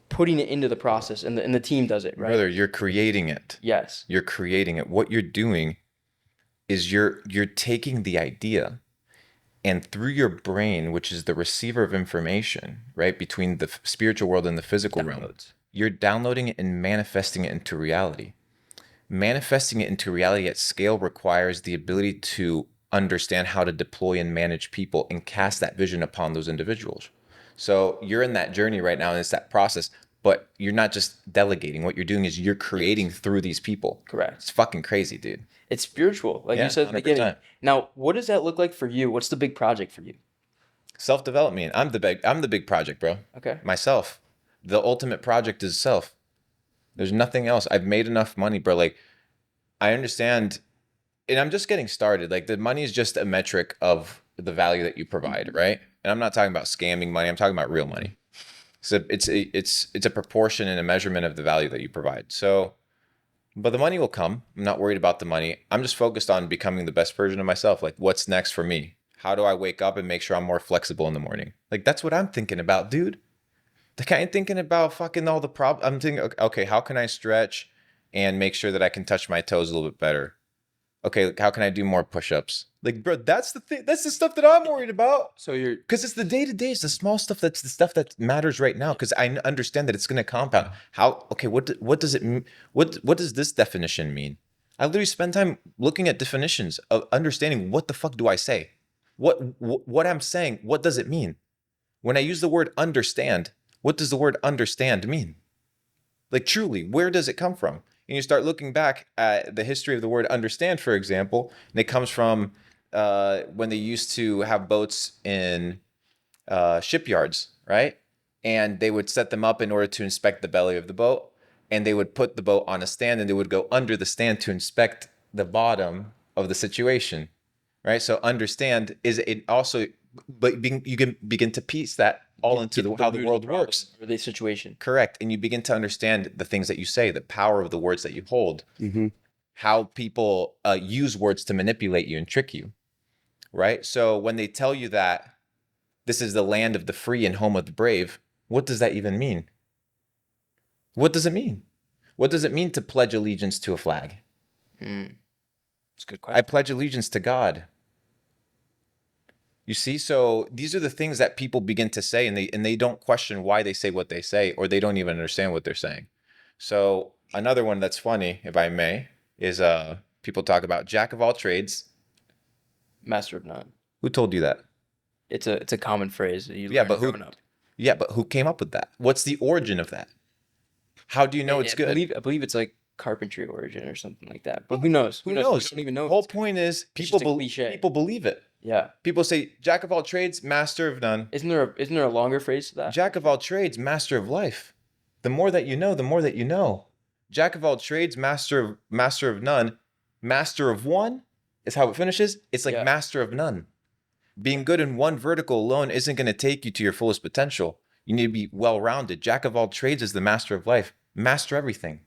putting it into the process, and the team does it, right? Brother, you're creating it. Yes. You're creating it. What you're doing is you're taking the idea, and through your brain, which is the receiver of information, right, between the spiritual world and the physical realm, you're downloading it and manifesting it into reality. Manifesting it into reality at scale requires the ability to understand how to deploy and manage people and cast that vision upon those individuals. So you're in that journey right now, and it's that process, but you're not just delegating. What you're doing is you're creating through these people. Correct. It's fucking crazy, dude. It's spiritual, like Yeah, you said at the beginning. 100%. Now, what does that look like for you? What's the big project for you? Self-development. I'm the big project, bro. Okay. Myself. The ultimate project is self. There's nothing else. I've made enough money, bro. Like, I understand, and I'm just getting started. Like, the money is just a metric of the value that you provide, right? And I'm not talking about scamming money. I'm talking about real money. So it's a proportion and a measurement of the value that you provide. So, but the money will come. I'm not worried about the money. I'm just focused on becoming the best version of myself. Like, what's next for me? How do I wake up and make sure I'm more flexible in the morning? Like, that's what I'm thinking about, dude. Like, I ain't thinking about fucking all the problems. I'm thinking, okay, how can I stretch and make sure that I can touch my toes a little bit better? Okay, how can I do more push-ups? Like, bro, that's the thing. That's the stuff that I'm worried about. So you're Because it's the day-to-day, it's the small stuff, that's the stuff that matters right now. Because I understand that it's going to compound. How? Okay, what does it mean? What does this definition mean? I literally spend time looking at definitions of understanding what the fuck do I say? What I'm saying, what does it mean? When I use the word understand, what does the word understand mean? Like, truly, where does it come from? And you start looking back at the history of the word understand, for example, and it comes from when they used to have boats in shipyards, right? And they would set them up in order to inspect the belly of the boat. And they would put the boat on a stand, and they would go under the stand to inspect the bottom of the situation, right? So understand is it also, but you can begin to piece that all into how the world works. Or the situation. Correct. And you begin to understand the things that you say, the power of the words that you hold, how people use words to manipulate you and trick you, right? So when they tell you that this is the land of the free and home of the brave, what does that even mean? What does it mean? What does it mean to pledge allegiance to a flag? It's a good I question. pledge allegiance to God. You see, so these are the things that people begin to say, and they don't question why they say what they say, or they don't even understand what they're saying. So another one that's funny, if I may, is people talk about jack of all trades. Master of none. Who told you that? It's a common phrase that you Yeah, learn but who? growing up. Yeah, but who came up with that? What's the origin of that? How do you know it's good? I believe it's like carpentry origin or something like that. But who knows? Who knows? We don't even know. The if whole it's good. point is It's people just a cliche. people believe it. Yeah. People say jack of all trades, master of none. Isn't there a longer phrase to that? Jack of all trades, master of life. The more that you know, the more that you know. Jack of all trades, master of none. Master of one is how it finishes. It's like master of none. Being good in one vertical alone isn't going to take you to your fullest potential. You need to be well-rounded. Jack of all trades is the master of life. Master everything.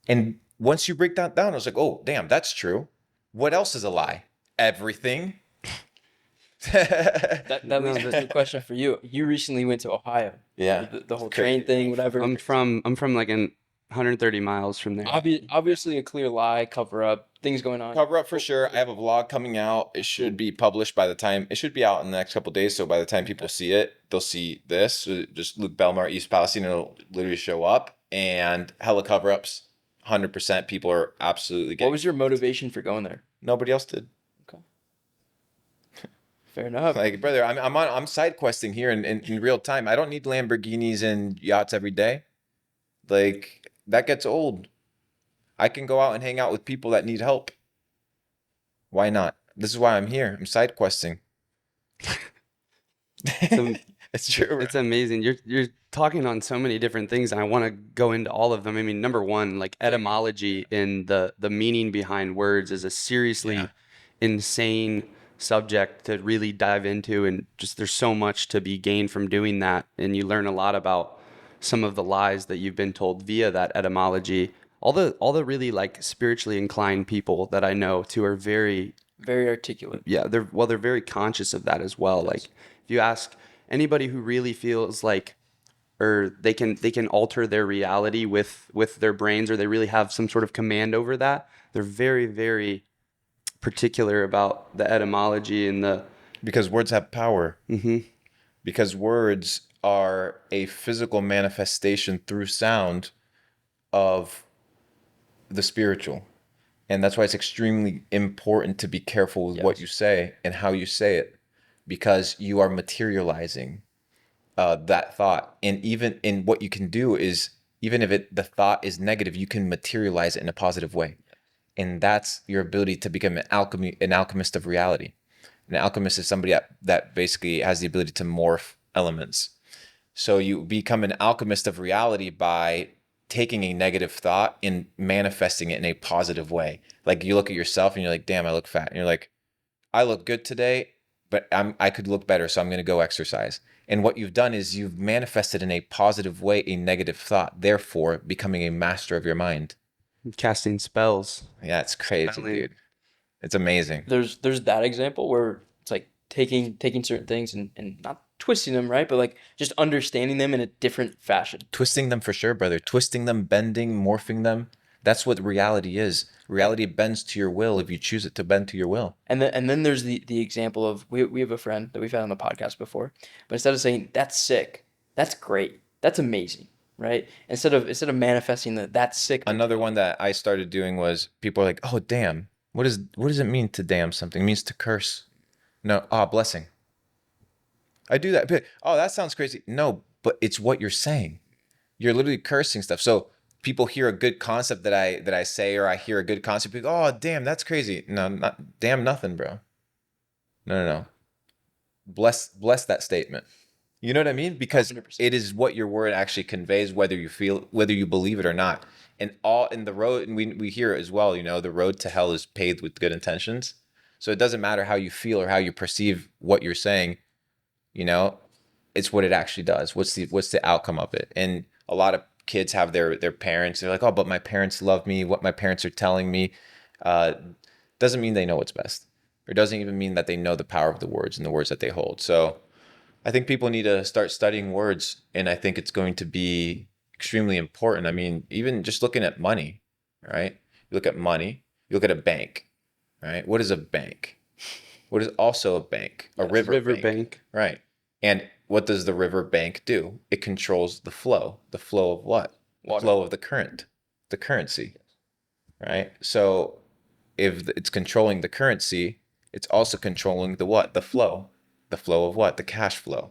And once you break that down, I was like, oh, damn, that's true. What else is a lie? Everything. That leads to a question for you. You recently went to Ohio. Yeah. The whole train thing, whatever. I'm from like 130 miles from there. Obviously a clear lie, cover up, things going on. Cover up for sure. I have a vlog coming out. It should be published by the time, it should be out in the next couple of days. So by the time people see it, they'll see this. So just Luke Belmar, East Palestine, it'll literally show up, and hella cover ups. 100% people are absolutely getting. What was your motivation for going there? Nobody else did. Okay. Fair enough. Like, brother, I'm side questing here in real time. I don't need Lamborghinis and yachts every day. Like, that gets old. I can go out and hang out with people that need help. Why not? This is why I'm here. I'm side questing. It's true. It's amazing. You're talking on so many different things, and I want to go into all of them. I mean, number one, like etymology and the meaning behind words is a seriously insane subject to really dive into, and just there's so much to be gained from doing that, and you learn a lot about some of the lies that you've been told via that etymology. all the really like spiritually inclined people that I know too are very, Very articulate. yeah, they're very conscious of that as well. Like if you ask anybody who really feels like, or they can alter their reality with their brains, or they really have some sort of command over that, they're very, very particular about the etymology and the Because words have power. Because words are a physical manifestation through sound of the spiritual. And that's why it's extremely important to be careful with what you say and how you say it, because you are materializing that thought. And even in what you can do is, even if the thought is negative, you can materialize it in a positive way. And that's your ability to become an alchemist of reality. An alchemist is somebody that basically has the ability to morph elements. So you become an alchemist of reality by taking a negative thought and manifesting it in a positive way. Like you look at yourself and you're like, damn, I look fat. And you're like, I look good today, but I could look better, so I'm going to go exercise. And what you've done is you've manifested in a positive way a negative thought, therefore becoming a master of your mind. casting spells. Yeah, it's crazy, Definitely. dude. It's amazing. There's that example where it's like taking certain things and not twisting them, right? But like just understanding them in a different fashion. Twisting them for sure, brother. Twisting them, bending, morphing them. That's what reality is. Reality bends to your will if you choose it to bend to your will. And then there's the example of we have a friend that we've had on the podcast before, but instead of saying that's sick, that's great, that's amazing, right? Instead of manifesting that's sick. Another one that I started doing was people are like, oh damn. What does it mean to damn something? It means to curse. No, blessing. I do that. But, oh, that sounds crazy. No, but it's what you're saying. You're literally cursing stuff. So people hear a good concept that I say, or I hear a good concept, people go, oh damn, that's crazy. No, not damn nothing, bro. No. Bless that statement. You know what I mean? Because 100%. it is what your word actually conveys, whether you believe it or not. And all in the road, and we hear it as well, the road to hell is paved with good intentions. So it doesn't matter how you feel or how you perceive what you're saying, it's what it actually does. What's the outcome of it? And a lot of kids have their parents, they're like, oh, but my parents love me, what my parents are telling me. Doesn't mean they know what's best. Or doesn't even mean that they know the power of the words and the words that they hold. So I think people need to start studying words, and I think it's going to be extremely important. I mean, even just looking at money, right? You look at money, you look at a bank, right? What is a bank? What is also a bank? A river bank. Right. And what does the river bank do? It controls the flow. The flow of what? The flow of the current, the currency, right? So if it's controlling the currency, it's also controlling the what? The flow. The flow of what? The cash flow.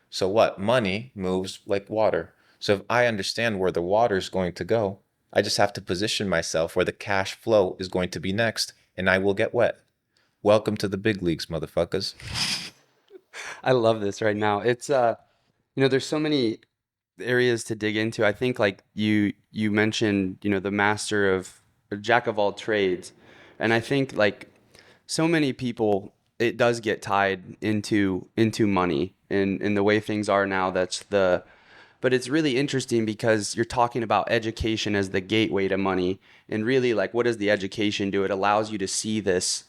So what? Money moves like water. So if I understand where the water is going to go, I just have to position myself where the cash flow is going to be next, and I will get wet. Welcome to the big leagues, motherfuckers. I love this right now. It's there's so many areas to dig into. I think like you mentioned, the master of or jack of all trades. And I think like so many people, it does get tied into money and the way things are now. But it's really interesting because you're talking about education as the gateway to money. And really, like, what does the education do? It allows you to see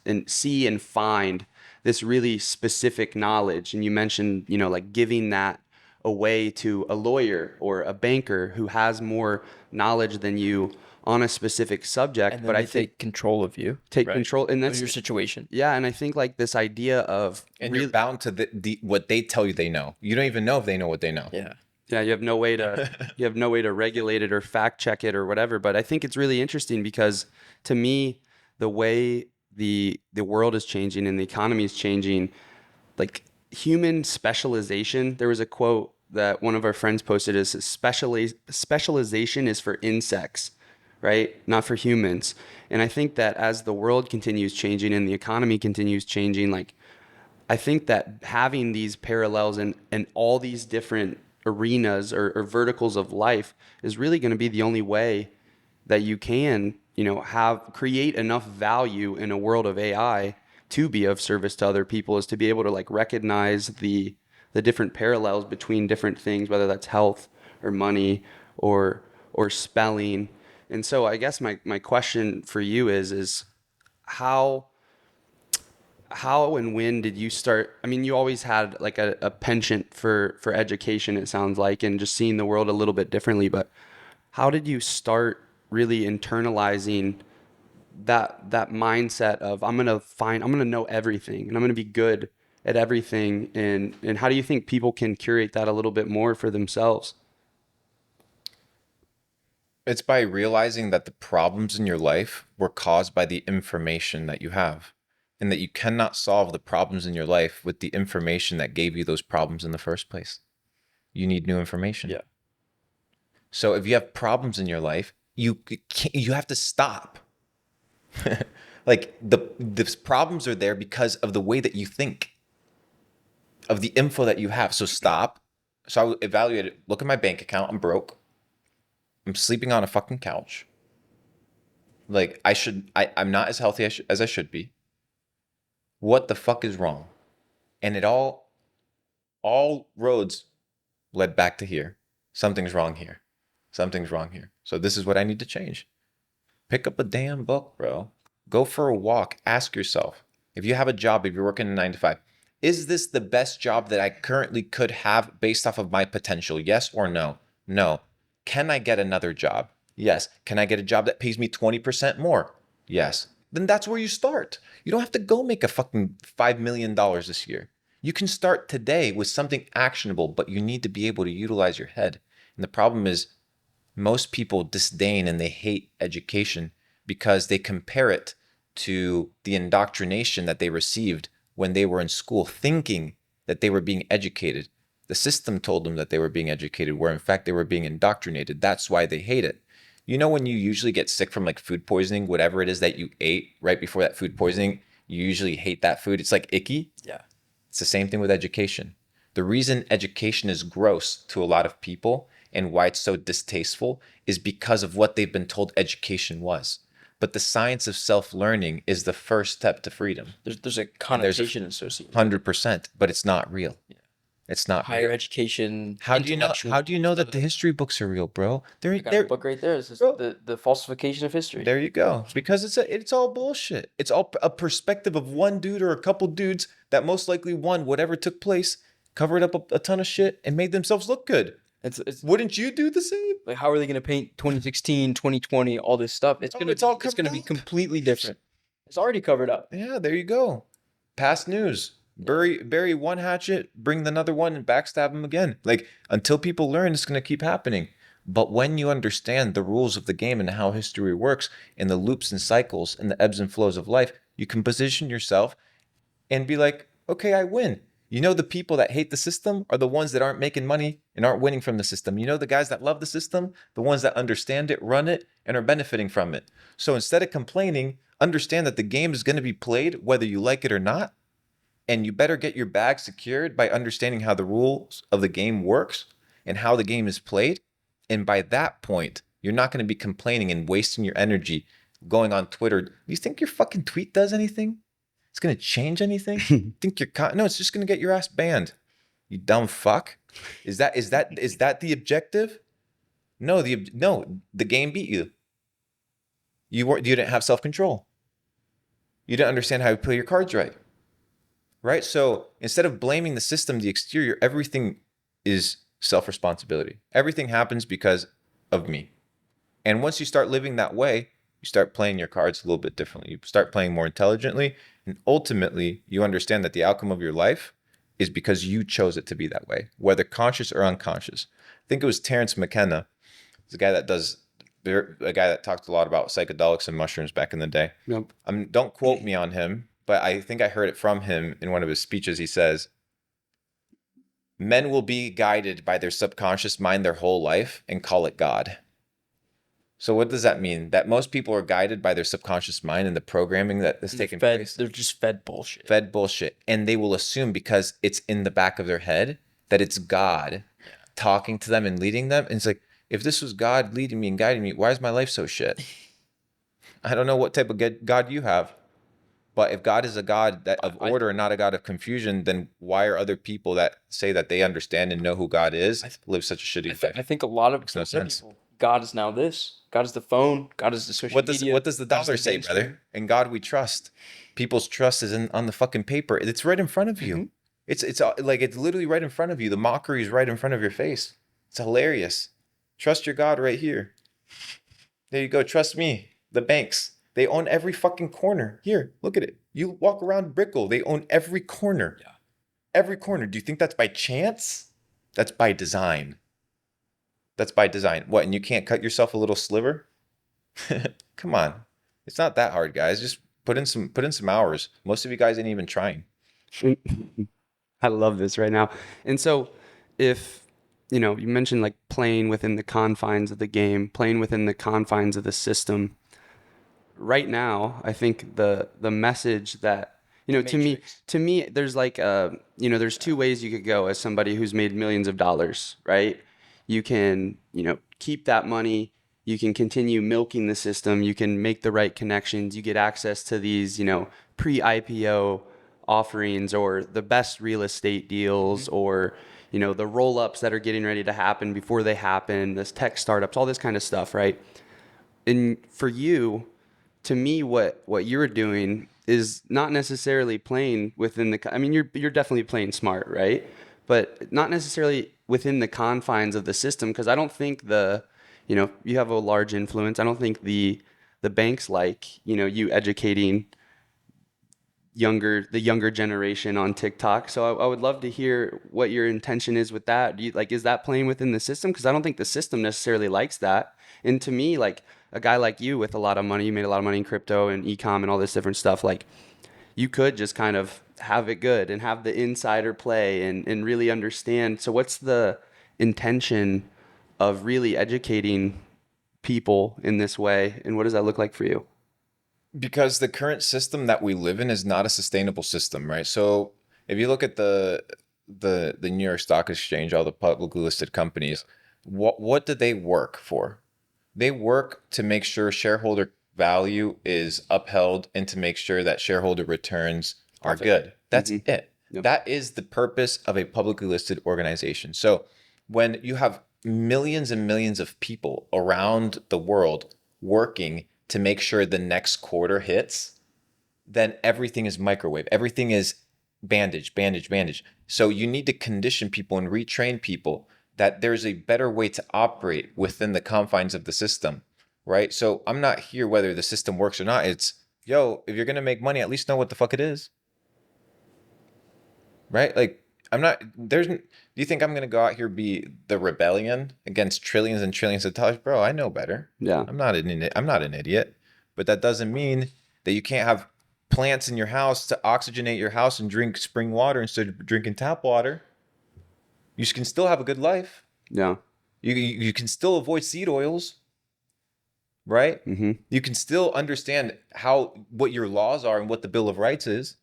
and find this really specific knowledge. And you mentioned, like giving that away to a lawyer or a banker who has more knowledge than you on a specific subject. And but I take think control of you, take right? control, and Of that's your situation. yeah. And I think like this idea of And you're bound to the what they tell you they know. You don't even know if they know what they know. Yeah. Yeah, you have no way to regulate it or fact check it or whatever. But I think it's really interesting because to me, the way the world is changing and the economy is changing, like human specialization. There was a quote that one of our friends posted is specialization is for insects, right? Not for humans. And I think that as the world continues changing and the economy continues changing, like I think that having these parallels in all these different arenas or verticals of life is really going to be the only way that you can, create enough value in a world of AI to be of service to other people, is to be able to like recognize the different parallels between different things, whether that's health or money or spelling. And so I guess my question for you is how and when did you start? I mean, you always had like a penchant for education, it sounds like, and just seeing the world a little bit differently. But how did you start really internalizing that mindset of I'm gonna know everything and I'm gonna be good at everything? And how do you think people can curate that a little bit more for themselves? It's by realizing that the problems in your life were caused by the information that you have, and that you cannot solve the problems in your life with the information that gave you those problems in the first place. You need new information. Yeah. So if you have problems in your life, you have to stop. Like the problems are there because of the way that you think, of the info that you have. So stop. So I evaluate it. Look at my bank account. I'm broke. I'm sleeping on a fucking couch. Like I'm not as healthy as I should be. What the fuck is wrong? And all roads led back to here. Something's wrong here. Something's wrong here. So this is what I need to change. Pick up a damn book, bro. Go for a walk. Ask yourself, if you have a job, if you're working a 9 to 5, is this the best job that I currently could have based off of my potential? Yes or no? No. Can I get another job? Yes. Can I get a job that pays me 20% more? Yes. Then that's where you start. You don't have to go make a fucking $5 million this year. You can start today with something actionable, but you need to be able to utilize your head. And the problem is most people disdain and they hate education because they compare it to the indoctrination that they received when they were in school, thinking that they were being educated. The system told them that they were being educated, where in fact they were being indoctrinated. That's why they hate it. You know, when you usually get sick from like food poisoning, whatever it is that you ate right before that food poisoning, you usually hate that food. It's like icky. Yeah. It's the same thing with education. The reason education is gross to a lot of people and why it's so distasteful is because of what they've been told education was. But the science of self-learning is the first step to freedom. There's a connotation associated. 100%, but it's not real. Yeah. It's not Higher real. education. How do you know? intellectual How do you know that stuff. the history books are real, bro? I got a book right there. It's just Bro. the falsification of history. There you go. Because it's all bullshit. It's all a perspective of one dude or a couple dudes that most likely won whatever took place, covered up a ton of shit, and made themselves look good. It's Wouldn't you do the same? like, how are they going to paint 2016, 2020, all this stuff? It's Oh, it's all it's going to covered be up. completely different. It's already covered up. Yeah, there you go. Past news. Bury one hatchet, bring another one, and backstab them again. Like, until people learn, it's going to keep happening. But when you understand the rules of the game and how history works and the loops and cycles and the ebbs and flows of life, you can position yourself and be like, okay, I win. You know, the people that hate the system are the ones that aren't making money and aren't winning from the system. You know, the guys that love the system, the ones that understand it, run it, and are benefiting from it. So instead of complaining, understand that the game is going to be played whether you like it or not. And you better get your bag secured by understanding how the rules of the game works and how the game is played. And by that point, you're not going to be complaining and wasting your energy going on Twitter. Do you think your fucking tweet does anything? It's going to change anything? Think you're no, it's just going to get your ass banned. You dumb fuck. Is that the objective? No, the game beat you. You didn't have self-control. You didn't understand how to play your cards right. Right? So instead of blaming the system, the exterior, everything is self-responsibility. Everything happens because of me. And once you start living that way, you start playing your cards a little bit differently. You start playing more intelligently. And ultimately, you understand that the outcome of your life is because you chose it to be that way, whether conscious or unconscious. I think it was Terrence McKenna. He's a guy that talked a lot about psychedelics and mushrooms back in the day. Yep. Don't quote me on him, but I think I heard it from him in one of his speeches. He says, men will be guided by their subconscious mind their whole life and call it God. So what does that mean? That most people are guided by their subconscious mind and the programming that is taking place. They're just fed bullshit. Fed bullshit. And they will assume because it's in the back of their head that it's God talking to them and leading them. And it's like, if this was God leading me and guiding me, why is my life so shit? I don't know what type of God you have. But if God is a God of order and not a God of confusion, then why are other people that say that they understand and know who God is live such a shitty life? I think a lot of no sense. people God is now this. God is the phone. God is the social media. What does the God is dollar the say, gangster. brother? In God we trust. People's trust is on the fucking paper. It's right in front of you. Mhm. It's like it's literally right in front of you. The mockery is right in front of your face. It's hilarious. Trust your God right here. There you go. Trust me. The banks, they own every fucking corner. Here, look at it. You walk around Brickell, they own every corner. Yeah. Every corner. Do you think that's by chance? That's by design. That's by design. What? And you can't cut yourself a little sliver? Come on. It's not that hard, guys. Just put in some hours. Most of you guys ain't even trying. I love this right now. And so if, you know, you mentioned like playing within the confines of the game, playing within the confines of the system. Right now, I think the message that, you know, Matrix. to me, there's like, you know, there's two ways you could go as somebody who's made millions of dollars, right? You can, you know, keep that money. You can continue milking the system. You can make the right connections. You get access to these, you know, pre-IPO offerings or the best real estate deals or, you know, the roll-ups that are getting ready to happen before they happen, this tech startups, all this kind of stuff, right? And for you, to me, what you're doing is not necessarily playing within the. I mean, you're definitely playing smart, right? But not necessarily within the confines of the system, because I don't think the, you know, you have a large influence. I don't think the banks like, you know, you educating the younger generation on TikTok. So I would love to hear what your intention is with that. Do you like, is that playing within the system? Because I don't think the system necessarily likes that. And to me, like a guy like you with a lot of money, you made a lot of money in crypto and e-com and all this different stuff. Like you could just kind of have it good and have the insider play and really understand. So what's the intention of really educating people in this way? And what does that look like for you? Because the current system that we live in is not a sustainable system, right? So if you look at the New York Stock Exchange, all the publicly listed companies, what do they work for? They work to make sure shareholder value is upheld and to make sure that shareholder returns are Profit. good. That's Mhm. it. Yep. That is the purpose of a publicly listed organization. So when you have millions and millions of people around the world working to make sure the next quarter hits, then everything is microwave. Everything is bandage, bandage, bandage. So you need to condition people and retrain people that there's a better way to operate within the confines of the system, right? So I'm not here whether the system works or not. It's, yo, if you're going to make money, at least know what the fuck it is, right? Like, I'm not, do you think I'm going to go out here be the rebellion against trillions and trillions of dollars? Bro, I know better. Yeah. I'm not an idiot, but that doesn't mean that you can't have plants in your house to oxygenate your house and drink spring water instead of drinking tap water. You can still have a good life. Yeah. You can still avoid seed oils, right? Mm-hmm. You can still understand what your laws are and what the Bill of Rights is.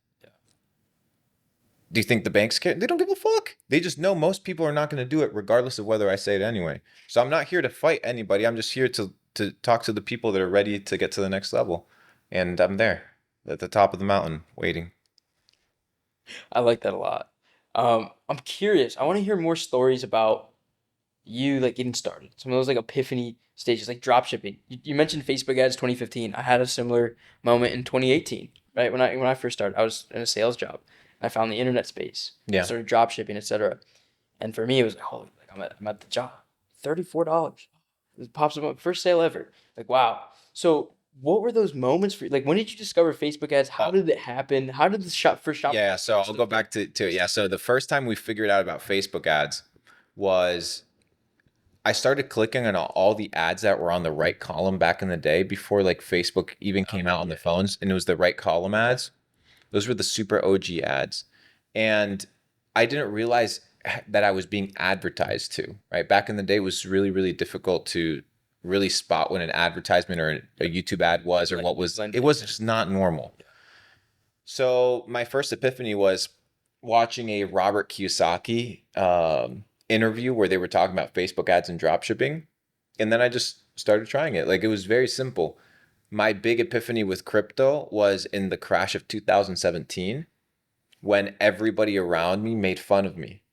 Do you think the banks care? They don't give a fuck. They just know most people are not going to do it regardless of whether I say it anyway. So I'm not here to fight anybody. I'm just here to talk to the people that are ready to get to the next level. And I'm there at the top of the mountain waiting. I like that a lot. I'm curious. I want to hear more stories about you like getting started. Some of those like epiphany stages, like dropshipping. You mentioned Facebook ads 2015. I had a similar moment in 2018, right? When I first started, I was in a sales job. I found the internet space. Yeah. Started dropshipping, etc. And for me, it was like, holy, like I'm at the job. $34. It pops up, first sale ever. Like, wow. So what were those moments for you? Like, when did you discover Facebook ads? How did it happen? How did the first shop? Yeah, so I'll go back to it. Yeah, so the first time we figured out about Facebook ads was I started clicking on all the ads that were on the right column back in the day before like Facebook even came out on the phones, and it was the right column ads. Those were the super OG ads. And I didn't realize that I was being advertised to, right? Back in the day, it was really, really difficult to really spot when an advertisement or a YouTube ad was or what was, it was just not normal. So my first epiphany was watching a Robert Kiyosaki interview where they were talking about Facebook ads and dropshipping. And then I just started trying it. Like it was very simple. My big epiphany with crypto was in the crash of 2017 when everybody around me made fun of me.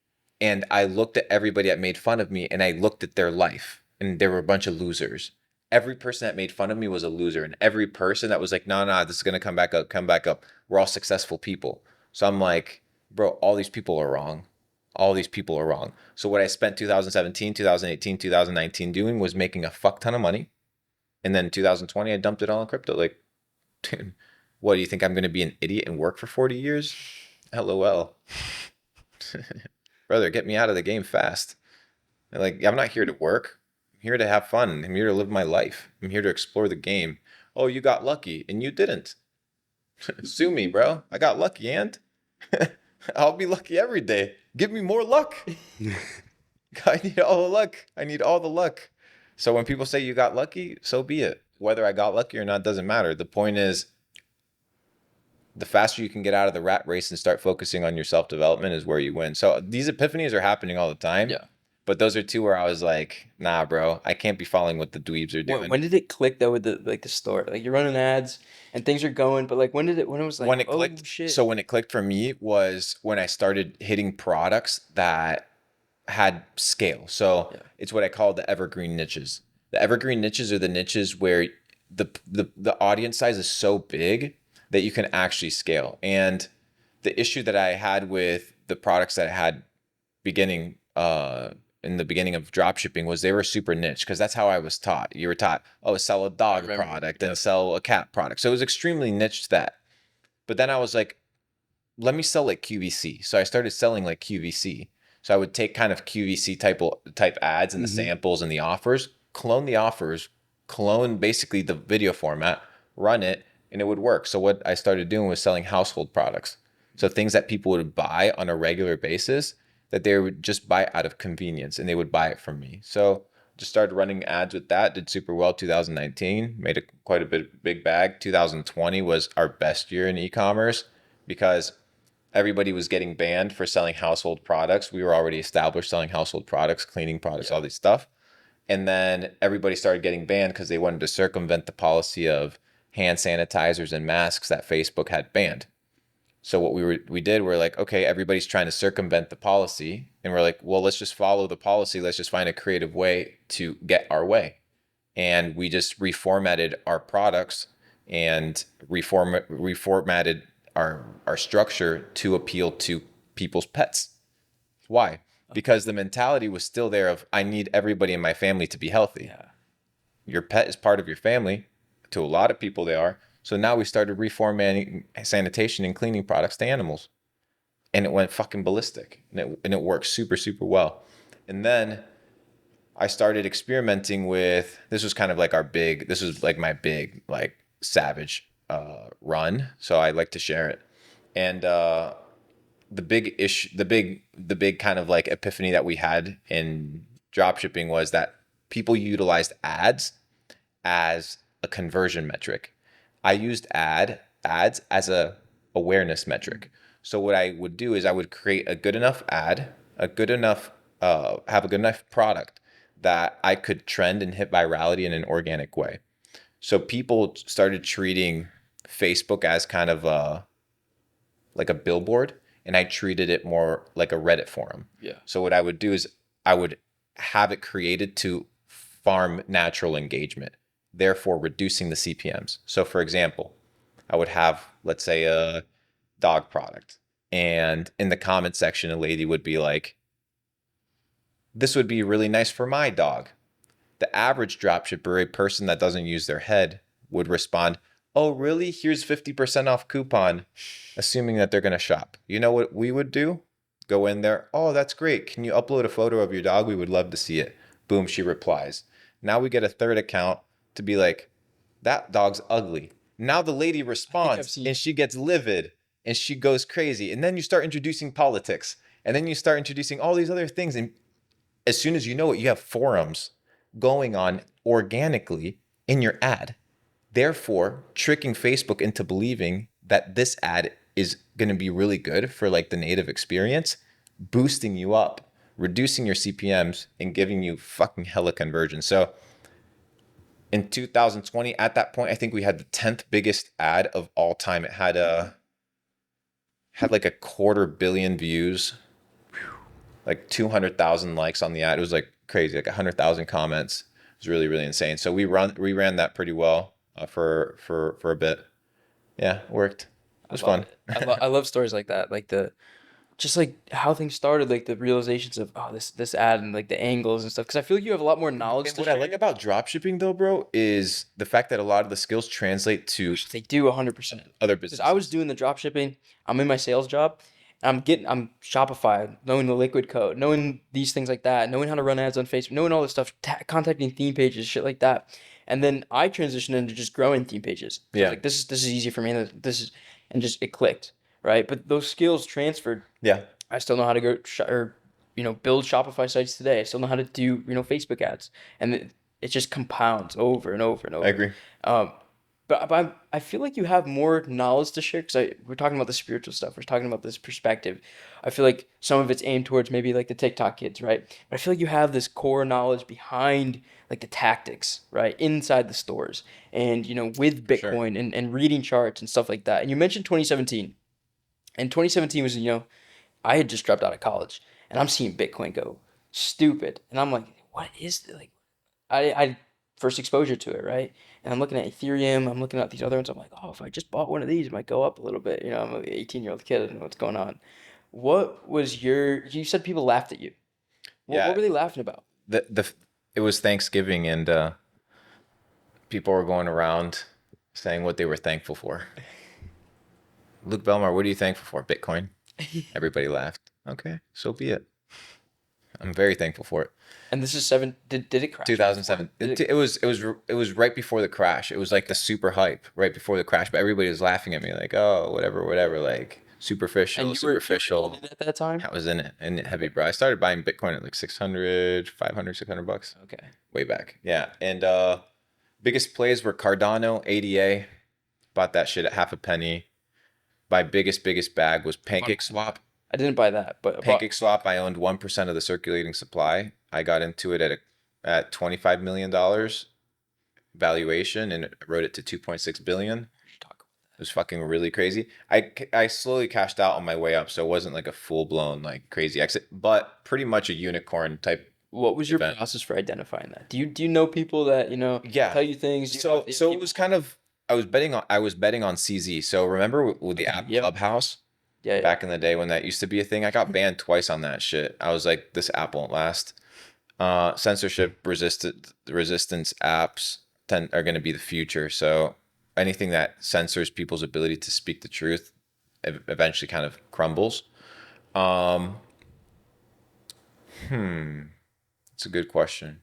And I looked at everybody that made fun of me and I looked at their life. and there were a bunch of losers. Every person that made fun of me was a loser, and every person that was like, no, no, this is gonna come back up. We're all successful people. So I'm like, bro, all these people are wrong. All these people are wrong. So what I spent 2017, 2018, 2019 doing was making a fuck ton of money. And then 2020, I dumped it all in crypto. Like, dude, what do you think? I'm going to be an idiot and work for 40 years? LOL. Brother, get me out of the game fast. Like, I'm not here to work. I'm here to have fun. I'm here to live my life. I'm here to explore the game. Oh, you got lucky and you didn't. Sue me, bro. I got lucky and I'll be lucky every day. Give me more luck. I need all the luck. I need all the luck. So when people say you got lucky, so be it. Whether I got lucky or not doesn't matter. The point is, the faster you can get out of the rat race and start focusing on your self-development is where you win. So these epiphanies are happening all the time. Yeah. But those are two where I was like, nah, bro, I can't be following what the dweebs are doing. When did it click though with the store? Like you're running ads and things are going, but like when it was like, When it oh clicked, shit. so when it clicked for me was when I started hitting products that had scale. So it's what I call the evergreen niches. The evergreen niches are the niches where the audience size is so big that you can actually scale. And the issue that I had with the products that I had beginning in the beginning of dropshipping was they were super niche, because that's how I was taught. You were taught, oh, sell a dog product and sell a cat product. So it was extremely niche that. But then I was like, let me sell like QVC. So I started selling like QVC. So I would take kind of QVC type ads and the samples and the offers, clone the offers, clone basically the video format, run it, and it would work. So what I started doing was selling household products. So things that people would buy on a regular basis that they would just buy out of convenience, and they would buy it from me. So just started running ads with that, did super well 2019, made quite a big bag. 2020 was our best year in e-commerce because everybody was getting banned for selling household products. We were already established selling household products, cleaning products, all these stuff. And then everybody started getting banned because they wanted to circumvent the policy of hand sanitizers and masks that Facebook had banned. So what we did, we're like, okay, everybody's trying to circumvent the policy. And we're like, well, let's just follow the policy. Let's just find a creative way to get our way. And we just reformatted our products and reformatted our structure to appeal to people's pets. Why? Because the mentality was still there of, I need everybody in my family to be healthy. Yeah. Your pet is part of your family. To a lot of people, they are. So now we started reformatting sanitation and cleaning products to animals. And it went fucking ballistic. And it worked super, super well. And then I started experimenting with, this was kind of like this was like my big, like, savage run. So I like to share it. And the big kind of like epiphany that we had in dropshipping was that people utilized ads as a conversion metric. I used ads as a awareness metric. So what I would do is I would create a good enough ad, have a good enough product that I could trend and hit virality in an organic way. So people started treating Facebook as kind of like a billboard, and I treated it more like a Reddit forum. Yeah. So what I would do is I would have it created to farm natural engagement, therefore reducing the CPMs. So for example, I would have, let's say, a dog product, and in the comment section, a lady would be like, this would be really nice for my dog. The average dropshipper, a person that doesn't use their head, would respond, oh, really? Here's 50% off coupon, assuming that they're going to shop. You know what we would do? Go in there. Oh, that's great. Can you upload a photo of your dog? We would love to see it. Boom, she replies. Now we get a third account to be like, that dog's ugly. Now the lady responds and she gets livid and she goes crazy. And then you start introducing politics, and then you start introducing all these other things. And as soon as you know it, you have forums going on organically in your ad. Therefore, tricking Facebook into believing that this ad is going to be really good for like the native experience, boosting you up, reducing your CPMs, and giving you fucking hella conversion. So in 2020, at that point, I think we had the 10th biggest ad of all time. It had like a 250 million views, like 200,000 likes on the ad. It was like crazy, like 100,000 comments. It was really, really insane. So we ran that pretty well for a bit. Yeah, it worked. It I was love fun. it. I love stories like that, like the just like how things started, like the realizations of this ad and like the angles and stuff. Because I feel like you have a lot more knowledge And to what I share. like about dropshipping though, bro, is the fact that a lot of the skills translate to They do 100%. other Because I was businesses. doing the drop shipping, I'm in my sales job, and I'm Shopify, knowing the liquid code, knowing these things like that, knowing how to run ads on Facebook, knowing all this stuff, contacting theme pages, shit like that. And then I transitioned into just growing theme pages. So I was Yeah. like, this is easy for me. This is, and just it clicked, right? But those skills transferred. Yeah, I still know how to go build Shopify sites today. I still know how to do Facebook ads, and it just compounds over and over and I over. agree. Um, but I feel like you have more knowledge to share because we're talking about the spiritual stuff. We're talking about this perspective. I feel like some of it's aimed towards maybe like the TikTok kids, right? But I feel like you have this core knowledge behind like the tactics, right? Inside the stores and, with For sure. Bitcoin and reading charts and stuff like that. And you mentioned 2017. And 2017 was, I had just dropped out of college and I'm seeing Bitcoin go stupid. And I'm like, what is this? Like, I first exposure to it, right? And I'm looking at Ethereum, I'm looking at these other ones. I'm like, oh, if I just bought one of these, it might go up a little bit. I'm an 18-year-old kid, I don't know what's going on. What was you said people laughed at you. What Yeah, were they laughing about? the it was Thanksgiving and people were going around saying what they were thankful for. Luke Belmar, what are you thankful for? Bitcoin. Everybody laughed. Okay, so be it. I'm very thankful for it. And this is did it crash? 2007. It was right before the crash. It was like the super hype right before the crash, but everybody was laughing at me like, "Oh, whatever, like And superficial, you were in superficial." it at that time? I was in it heavy, bro. I started buying Bitcoin at like 600, 500, $600 Okay. way back. Yeah, and biggest plays were Cardano, ADA. Bought that shit at half a penny. My biggest bag was PancakeSwap. I didn't buy that, but PancakeSwap, I owned 1% of the circulating supply. I got into it at $25 million valuation and it wrote it to 2.6 billion. It was fucking really crazy. I slowly cashed out on my way up, so it wasn't like a full blown like crazy exit, but pretty much a unicorn type what was your event. process for identifying that? Do you know people that, Yeah. tell you things? So it was kind of I was betting on CZ. So remember with the app Yep. Clubhouse Yeah, back in the day when that used to be a thing? I got banned twice on that shit. I was like, this app won't last. Censorship resistance apps are going to be the future. So anything that censors people's ability to speak the truth eventually kind of crumbles. It's a good question.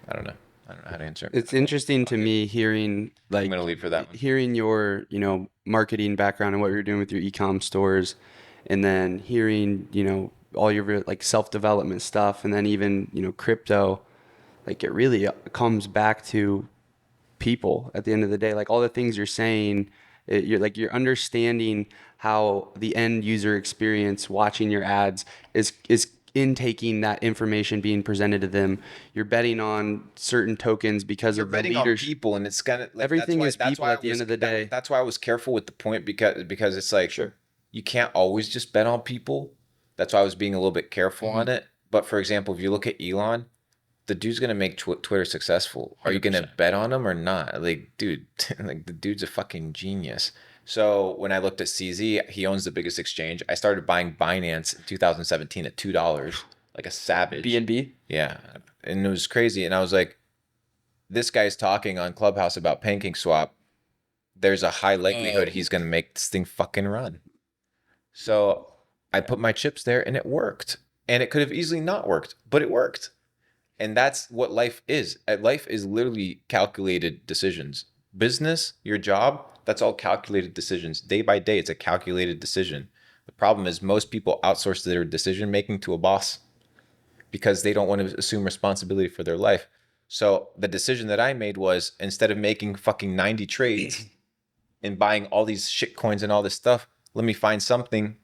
I don't know. I don't know how to answer it. It's interesting to me hearing I'm like gonna leave for that one. hearing your, marketing background and what you're doing with your e-com stores, and then hearing, all your like self-development stuff, and then even, crypto, like it really comes back to people at the end of the day. Like all the things you're saying, you're understanding how the end user experience watching your ads is intaking that information being presented to them. You're betting on certain tokens because You're of the betting on leadership. people, and it's kind of like, Everything is that's people why at the end of the day. That's why I was careful with the point because it's like Sure. you can't always just bet on people. That's why I was being a little bit careful on it. But for example, if you look at Elon, the dude's gonna make Twitter successful. Are you gonna 100%. bet on him or not? Like, dude, like the dude's a fucking genius. So when I looked at CZ, he owns the biggest exchange. I started buying Binance in 2017 at $2, like a savage. BNB? Yeah, and it was crazy. And I was like, this guy's talking on Clubhouse about PancakeSwap. There's a high likelihood he's gonna make this thing fucking run. So I put my chips there, and it worked. And it could have easily not worked, but it worked. And that's what life is. Life is literally calculated decisions. Business, your job, that's all calculated decisions. Day by day, it's a calculated decision. The problem is most people outsource their decision making to a boss because they don't want to assume responsibility for their life. So the decision that I made was, instead of making fucking 90 trades and buying all these shit coins and all this stuff, let me find something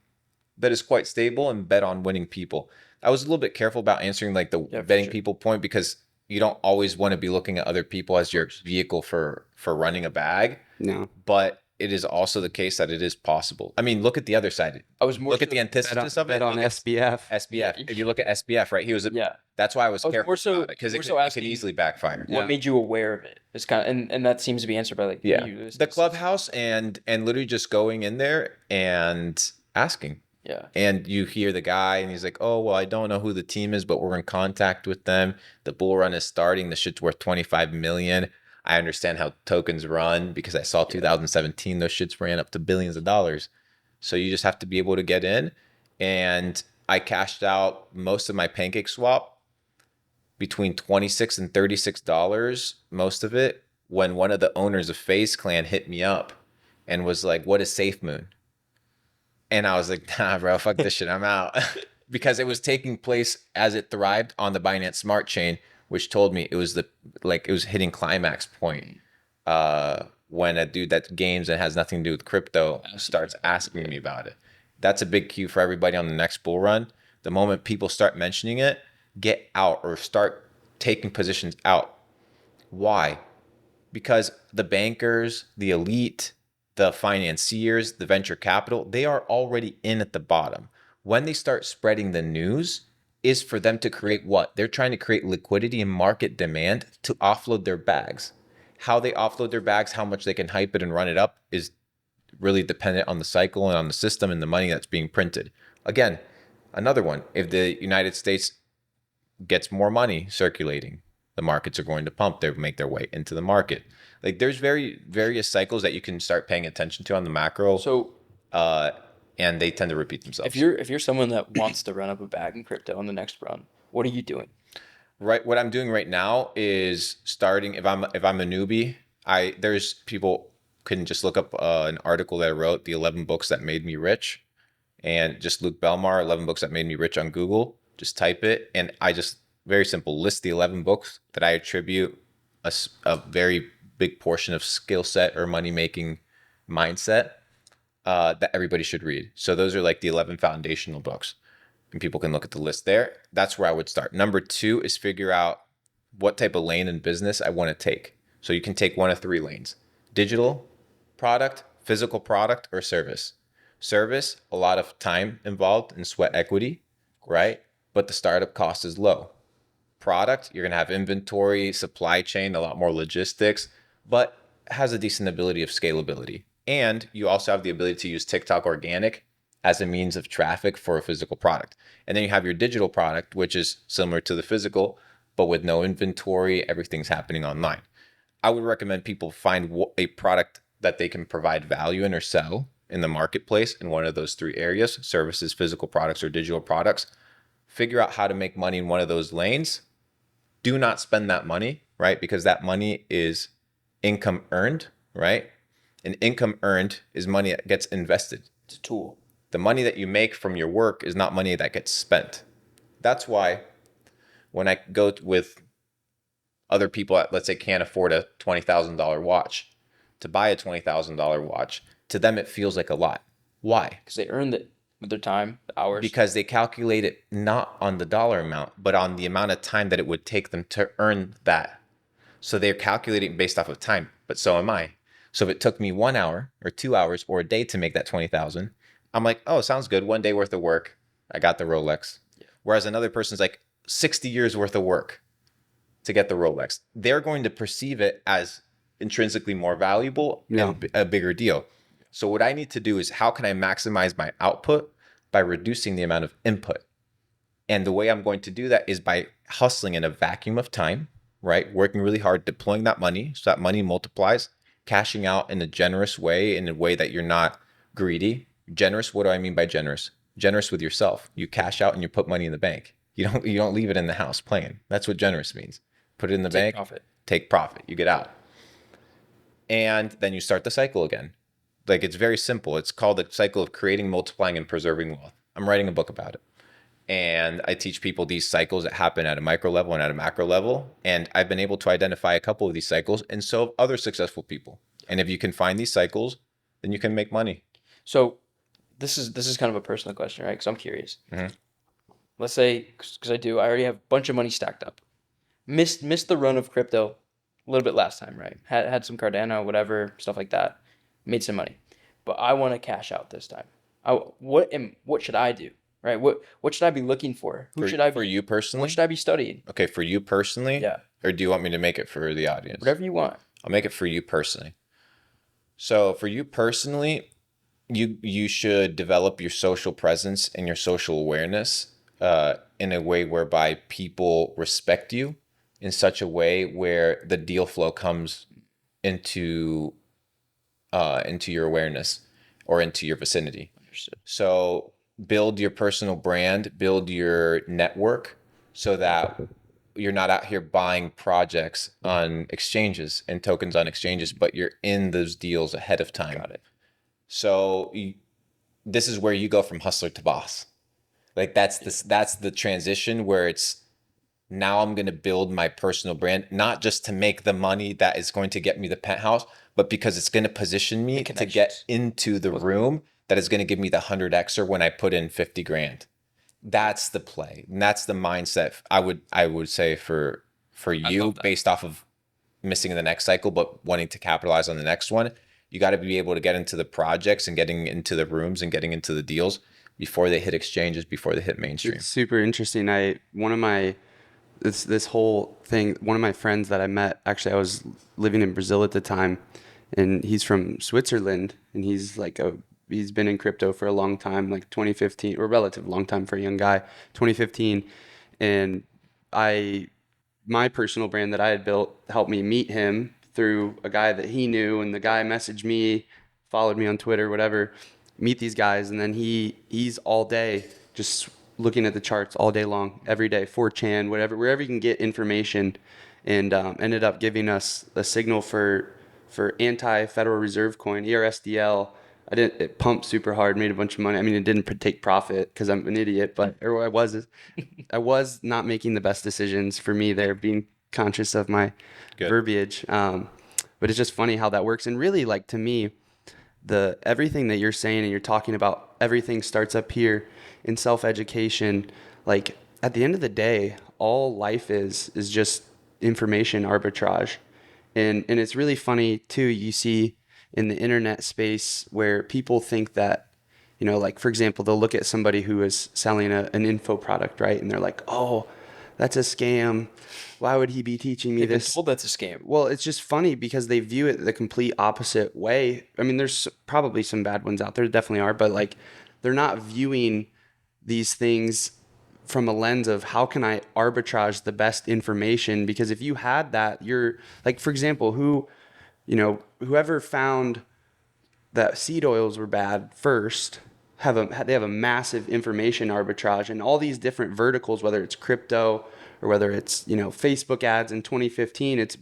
that is quite stable and bet on winning people. I was a little bit careful about answering like the betting people point, because you don't always want to be looking at other people as your vehicle for running a bag. No. But it is also the case that it is possible. I mean, look at the other side. I was more Look at the so- antithesis of it. Bet on Look at SBF. SBF. Yeah. If you look at SBF, right? He was. Yeah. That's why I was I was careful more so- about it, because more it so can asking- easily backfire. Yeah. What made you aware of it? It's kind of, and that seems to be answered by like Yeah, you. the clubhouse and literally just going in there and asking. Yeah. And you hear the guy and he's like, oh, well, I don't know who the team is, but we're in contact with them. The bull run is starting. The shit's worth 25 million. I understand how tokens run because I saw 2017, those shits ran up to billions of dollars. So you just have to be able to get in. And I cashed out most of my pancake swap between $26 and $36, most of it, when one of the owners of FaZe Clan hit me up and was like, what is Safe Moon? And I was like, nah, bro, fuck this shit. I'm out. Because it was taking place as it thrived on the Binance Smart Chain, which told me it was it was hitting climax point. When a dude that games and has nothing to do with crypto starts asking me about it. That's a big cue for everybody on the next bull run. The moment people start mentioning it, get out or start taking positions out. Why? Because the bankers, the elite, the financiers, the venture capital, they are already in at the bottom. When they start spreading the news, is for them to create what? They're trying to create liquidity and market demand to offload their bags. How they offload their bags, how much they can hype it and run it up is really dependent on the cycle and on the system and the money that's being printed. Again, another one, if the United States gets more money circulating, the markets are going to pump. They make their way into the market. Like there's various cycles that you can start paying attention to on the macro. So And they tend to repeat themselves. if you're someone that wants to run up a bag in crypto on the next run, what are you doing? Right, what I'm doing right now is starting. If I'm a newbie, there's people can just look up an article that I wrote, the 11 books that made me rich, and just Luke Belmar, 11 books that made me rich on Google. Just type it, and I just very simple list the 11 books that I attribute a very big portion of skill set or money making mindset that everybody should read. So those are like the 11 foundational books. And people can look at the list there. That's where I would start. Number 2 is figure out what type of lane in business I want to take. So you can take one of 3 lanes: digital product, physical product, or service. Service, a lot of time involved in sweat equity, right? But the startup cost is low. Product, you're going to have inventory, supply chain, a lot more logistics, but has a decent ability of scalability. And you also have the ability to use TikTok organic as a means of traffic for a physical product. And then you have your digital product, which is similar to the physical, but with no inventory, everything's happening online. I would recommend people find a product that they can provide value in or sell in the marketplace in one of those 3 areas: services, physical products, or digital products. Figure out how to make money in one of those lanes. Do not spend that money, right? Because that money is income earned, right? And income earned is money that gets invested. It's a tool. The money that you make from your work is not money that gets spent. That's why when I go with other people that, let's say, can't afford a $20,000 watch, to buy a $20,000 watch, to them it feels like a lot. Why? Because they earned it with their time, the hours. Because they calculate it not on the dollar amount, but on the amount of time that it would take them to earn that. So they're calculating based off of time, but so am I. So if it took me 1 hour or 2 hours or a day to make that 20,000, I'm like, oh, sounds good. 1 day worth of work. I got the Rolex. Yeah. Whereas another person's like 60 years worth of work to get the Rolex. They're going to perceive it as intrinsically more valuable and a bigger deal. So what I need to do is, how can I maximize my output by reducing the amount of input? And the way I'm going to do that is by hustling in a vacuum of time, right? Working really hard, deploying that money so that money multiplies, cashing out in a generous way, in a way that you're not greedy. Generous, what do I mean by generous? Generous with yourself. You cash out and you put money in the bank. You don't leave it in the house playing. That's what generous means. Put it in the bank, take profit, you get out. And then you start the cycle again. Like, it's very simple. It's called the cycle of creating, multiplying, and preserving wealth. I'm writing a book about it. And I teach people these cycles that happen at a micro level and at a macro level. And I've been able to identify a couple of these cycles, and so have other successful people. And if you can find these cycles, then you can make money. So this is kind of a personal question, right? Because I'm curious. Mm-hmm. Let's say, because I already have a bunch of money stacked up. Missed the run of crypto a little bit last time, right? Had some Cardano, whatever, stuff like that. Made some money. but I want to cash out this time. What should I do? Right? What should I be looking for? Who should I For be? you personally? What should I be studying? Okay, for you personally? Yeah. Or do you want me to make it for the audience? Whatever you want. I'll make it for you personally. So for you personally, you should develop your social presence and your social awareness in a way whereby people respect you in such a way where the deal flow comes into your awareness or into your vicinity. Understood. So build your personal brand, build your network so that you're not out here buying projects on exchanges and tokens on exchanges, but you're in those deals ahead of time. Got it. So this is where you go from hustler to boss. Like that's the transition where it's now I'm going to build my personal brand, not just to make the money that is going to get me the penthouse, but because it's going to position me to get into the room that is going to give me the 100xer when I put in 50 grand. That's the play. And that's the mindset I would say for you based off of missing the next cycle, but wanting to capitalize on the next one. You got to be able to get into the projects and getting into the rooms and getting into the deals before they hit exchanges, before they hit mainstream. It's super interesting. This whole thing, one of my friends that I met, actually I was living in Brazil at the time, and he's from Switzerland, and he's been in crypto for a long time, like 2015, or a relative long time for a young guy, 2015. And my personal brand that I had built helped me meet him through a guy that he knew, and the guy messaged me, followed me on Twitter, whatever, meet these guys. And then he's all day just looking at the charts all day long, every day, 4chan, whatever, wherever you can get information, and ended up giving us a signal for anti-Federal Reserve coin, ERSDL. It pumped super hard, made a bunch of money. I mean, it didn't take profit because I'm an idiot, but or I was not making the best decisions for me there, being conscious of my verbiage. But it's just funny how that works. And really, like, to me, everything that you're saying and you're talking about, everything starts up here in self-education. Like, at the end of the day, all life is just information arbitrage. And it's really funny too, you see in the internet space where people think that, like, for example, they'll look at somebody who is selling an info product, right? And they're like, oh, that's a scam. Why would he be teaching me this? Well, that's a scam. Well, it's just funny because they view it the complete opposite way. I mean, there's probably some bad ones out there, definitely are, but like, they're not viewing these things from a lens of how can I arbitrage the best information? Because if you had that, you're like, for example, whoever found that seed oils were bad first, they have a massive information arbitrage in all these different verticals, whether it's crypto or whether it's, Facebook ads in 2015. It's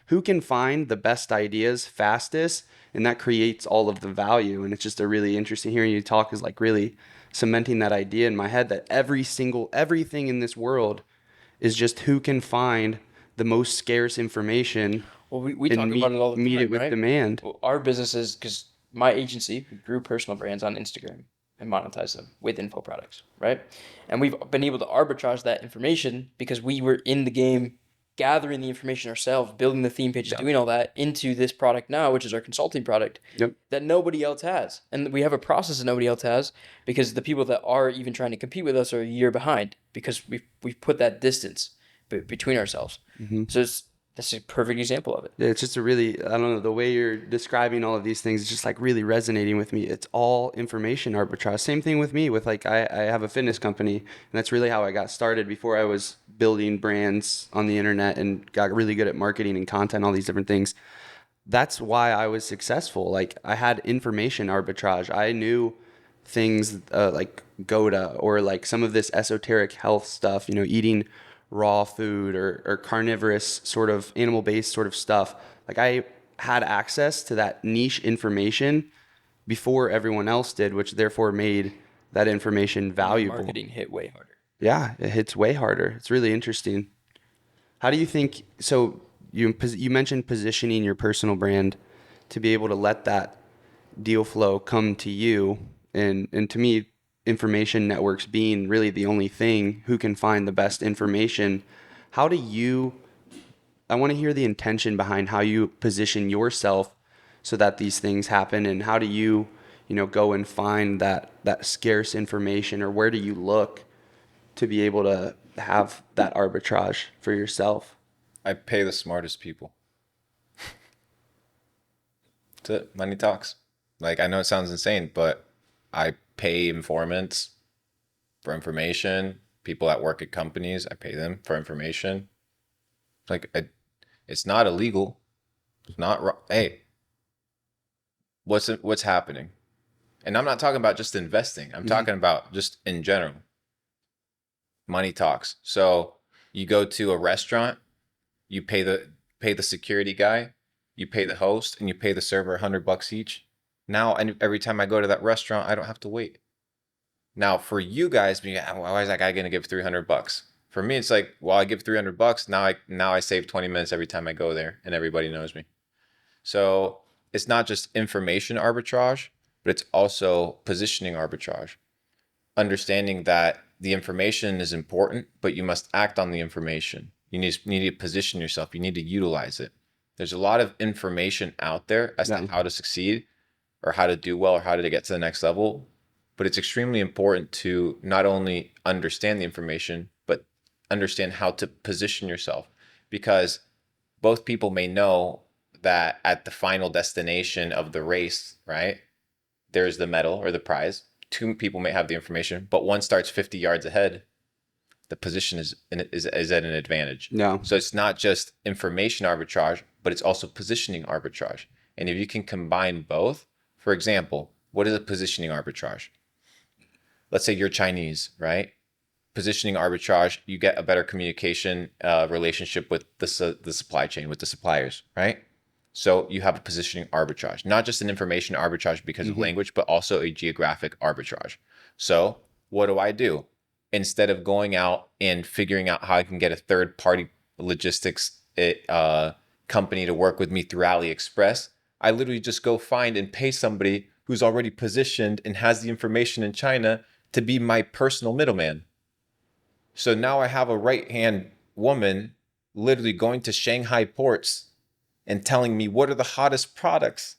who can find the best ideas fastest, and that creates all of the value. And it's just a really interesting, hearing you talk is like really cementing that idea in my head that everything in this world is just who can find the most scarce information. Well, we talk about it all the time, meet it with right? demand. Well, our businesses, because my agency grew personal brands on Instagram and monetize them with info products, right? And we've been able to arbitrage that information because we were in the game gathering the information ourselves, building the theme pages, doing all that into this product now, which is our consulting product that nobody else has. And we have a process that nobody else has because the people that are even trying to compete with us are a year behind because we've put that distance between ourselves. Mm-hmm. So that's a perfect example of it. Yeah, it's just I don't know, the way you're describing all of these things is just like really resonating with me. It's all information arbitrage. Same thing with me with like, I have a fitness company, and that's really how I got started before I was building brands on the internet and got really good at marketing and content, all these different things. That's why I was successful. Like, I had information arbitrage. I knew things like Goda or like some of this esoteric health stuff, eating raw food or carnivorous sort of animal-based sort of stuff. Like, I had access to that niche information before everyone else did, which therefore made that information valuable. Marketing hit way harder. Yeah, it hits way harder. It's really interesting. How do you think, so you mentioned positioning your personal brand to be able to let that deal flow come to you, and to me, information networks being really the only thing who can find the best information. I want to hear the intention behind how you position yourself so that these things happen, and how do you go and find that scarce information, or where do you look to be able to have that arbitrage for yourself? I pay the smartest people. That's it. Money talks. Like, I know it sounds insane, but I pay informants for information. People that work at companies, I pay them for information. Like, it's not illegal. It's not wrong. Hey, what's happening? And I'm not talking about just investing. I'm talking about just in general. Money talks. So you go to a restaurant, you pay the security guy, you pay the host, and you pay the server $100 each. Now, and every time I go to that restaurant, I don't have to wait. Now, for you guys, why is that guy gonna give $300? For me, it's like, well, I give $300. Now I save 20 minutes every time I go there, and everybody knows me. So it's not just information arbitrage, but it's also positioning arbitrage. Understanding that the information is important, but you must act on the information. You need to position yourself. You need to utilize it. There's a lot of information out there as to how to succeed or how to do well or how to get to the next level. But it's extremely important to not only understand the information, but understand how to position yourself. Because both people may know that at the final destination of the race, right, there's the medal or the prize. Two people may have the information, but one starts 50 yards ahead. The position is at an advantage. No. So it's not just information arbitrage, but it's also positioning arbitrage. And if you can combine both, for example, what is a positioning arbitrage? Let's say you're Chinese, right? Positioning arbitrage, you get a better communication relationship with the supply chain, with the suppliers, right? So you have a positioning arbitrage, not just an information arbitrage because of language, but also a geographic arbitrage. So what do? Instead of going out and figuring out how I can get a third-party logistics company to work with me through AliExpress, I literally just go find and pay somebody who's already positioned and has the information in China to be my personal middleman. So now I have a right-hand woman literally going to Shanghai ports and telling me what are the hottest products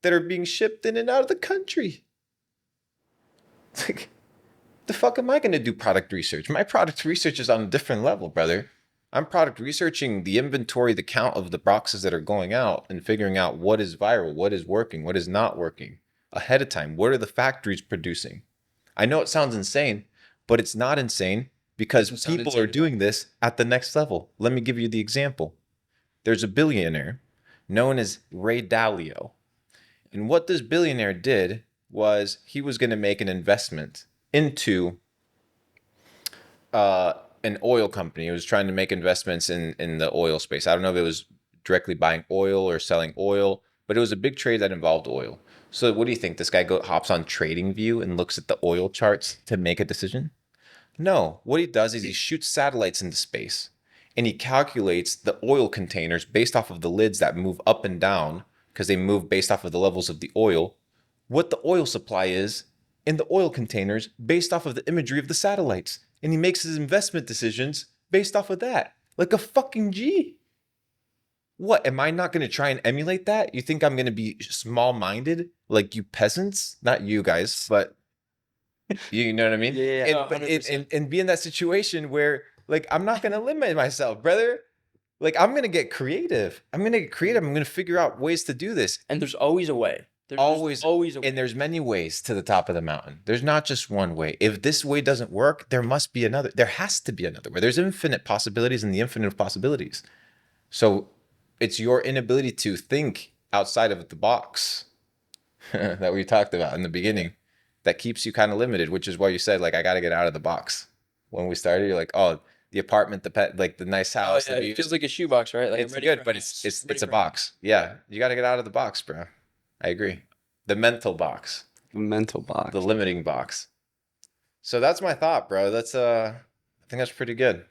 that are being shipped in and out of the country. It's like, the fuck am I going to do product research? My product research is on a different level, brother. I'm product researching the inventory, the count of the boxes that are going out and figuring out what is viral, what is working, what is not working ahead of time. What are the factories producing? I know it sounds insane, but it's not insane because people are doing this at the next level. Let me give you the example. There's a billionaire known as Ray Dalio. And what this billionaire did was he was going to make an investment into an oil company. He was trying to make investments in the oil space. I don't know if it was directly buying oil or selling oil, but it was a big trade that involved oil. So what do you think? This guy hops on TradingView and looks at the oil charts to make a decision? No. What he does is he shoots satellites into space and he calculates the oil containers based off of the lids that move up and down because they move based off of the levels of the oil, what the oil supply is in the oil containers based off of the imagery of the satellites. And he makes his investment decisions based off of that. Like a fucking G. What, am I not going to try and emulate that? You think I'm going to be small-minded like you peasants? Not you guys, but you know what I mean? Yeah. And be in that situation where, like, I'm not going to limit myself, brother. Like, I'm going to get creative. I'm going to figure out ways to do this. And there's always a way. There's always a way. And there's many ways to the top of the mountain. There's not just one way. If this way doesn't work, there must be another. There has to be another way. There's infinite possibilities and the infinite of possibilities. So it's your inability to think outside of the box that we talked about in the beginning that keeps you kind of limited, which is why you said, like, I got to get out of the box. When we started, you're like, oh, the apartment, the pet, like the nice house. Oh, yeah, it feels like a shoebox, right? Like it's good, but it's a box. Yeah, you got to get out of the box, bro. I agree. The mental box. The mental box. The limiting box. So that's my thought, bro. That's I think that's pretty good.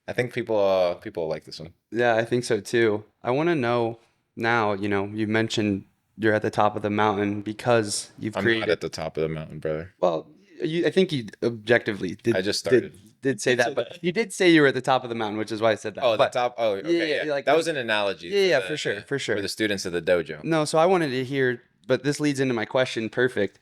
I think people like this one. Yeah, I think so too. I want to know now, you mentioned you're at the top of the mountain because you've created. I'm not at the top of the mountain, brother. Well, I think you objectively did. I just started. Did say that, but you did say you were at the top of the mountain, which is why I said that. Oh, the top. Oh, okay. Yeah. Like that was an analogy. For sure. For the students of the dojo. No, so I wanted to hear but this leads into my question. Perfect.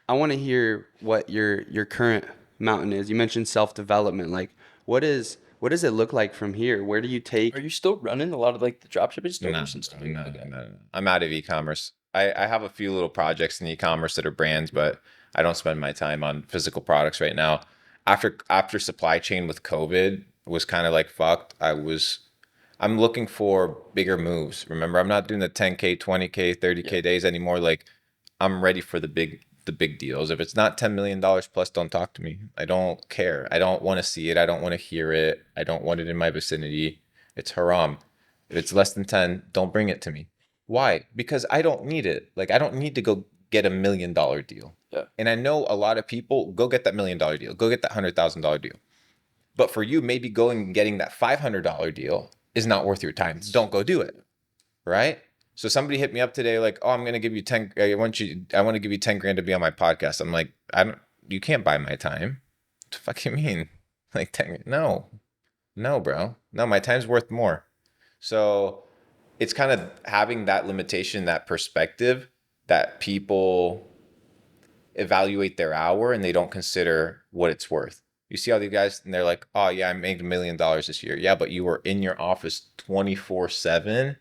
I want to hear what your current mountain is. You mentioned self-development. Like, what does it look like from here? Where do you Are take? you still running a lot of like the dropshipping No, stores and stuff? no, Okay. no. I'm out of e-commerce. I have a few little projects in e-commerce that are brands, but I don't spend my time on physical products right now. After supply chain with COVID was kind of like fucked. I'm looking for bigger moves. Remember, I'm not doing the 10K, 20K, 30K days anymore. Like I'm ready for the big deals. If it's not $10 million plus, don't talk to me. I don't care. I don't want to see it. I don't want to hear it. I don't want it in my vicinity. It's haram. If it's less than 10, don't bring it to me. Why? Because I don't need it. Like I don't need to go get $1 million deal. Yeah. And I know a lot of people go get that $1 million deal. Go get that $100,000 deal. But for you, maybe going and getting that $500 deal is not worth your time. Don't go do it. Right? So somebody hit me up today, like, "Oh, I'm gonna give you 10. I want to give you 10 grand to be on my podcast." I'm like, you can't buy my time. What the fuck you mean? Like 10? No, bro. No, my time's worth more. So it's kind of having that limitation, that perspective that people evaluate their hour and they don't consider what it's worth. You see all these guys and they're like, "Oh yeah, I made $1 million this year." Yeah, but you were in your office 24/7,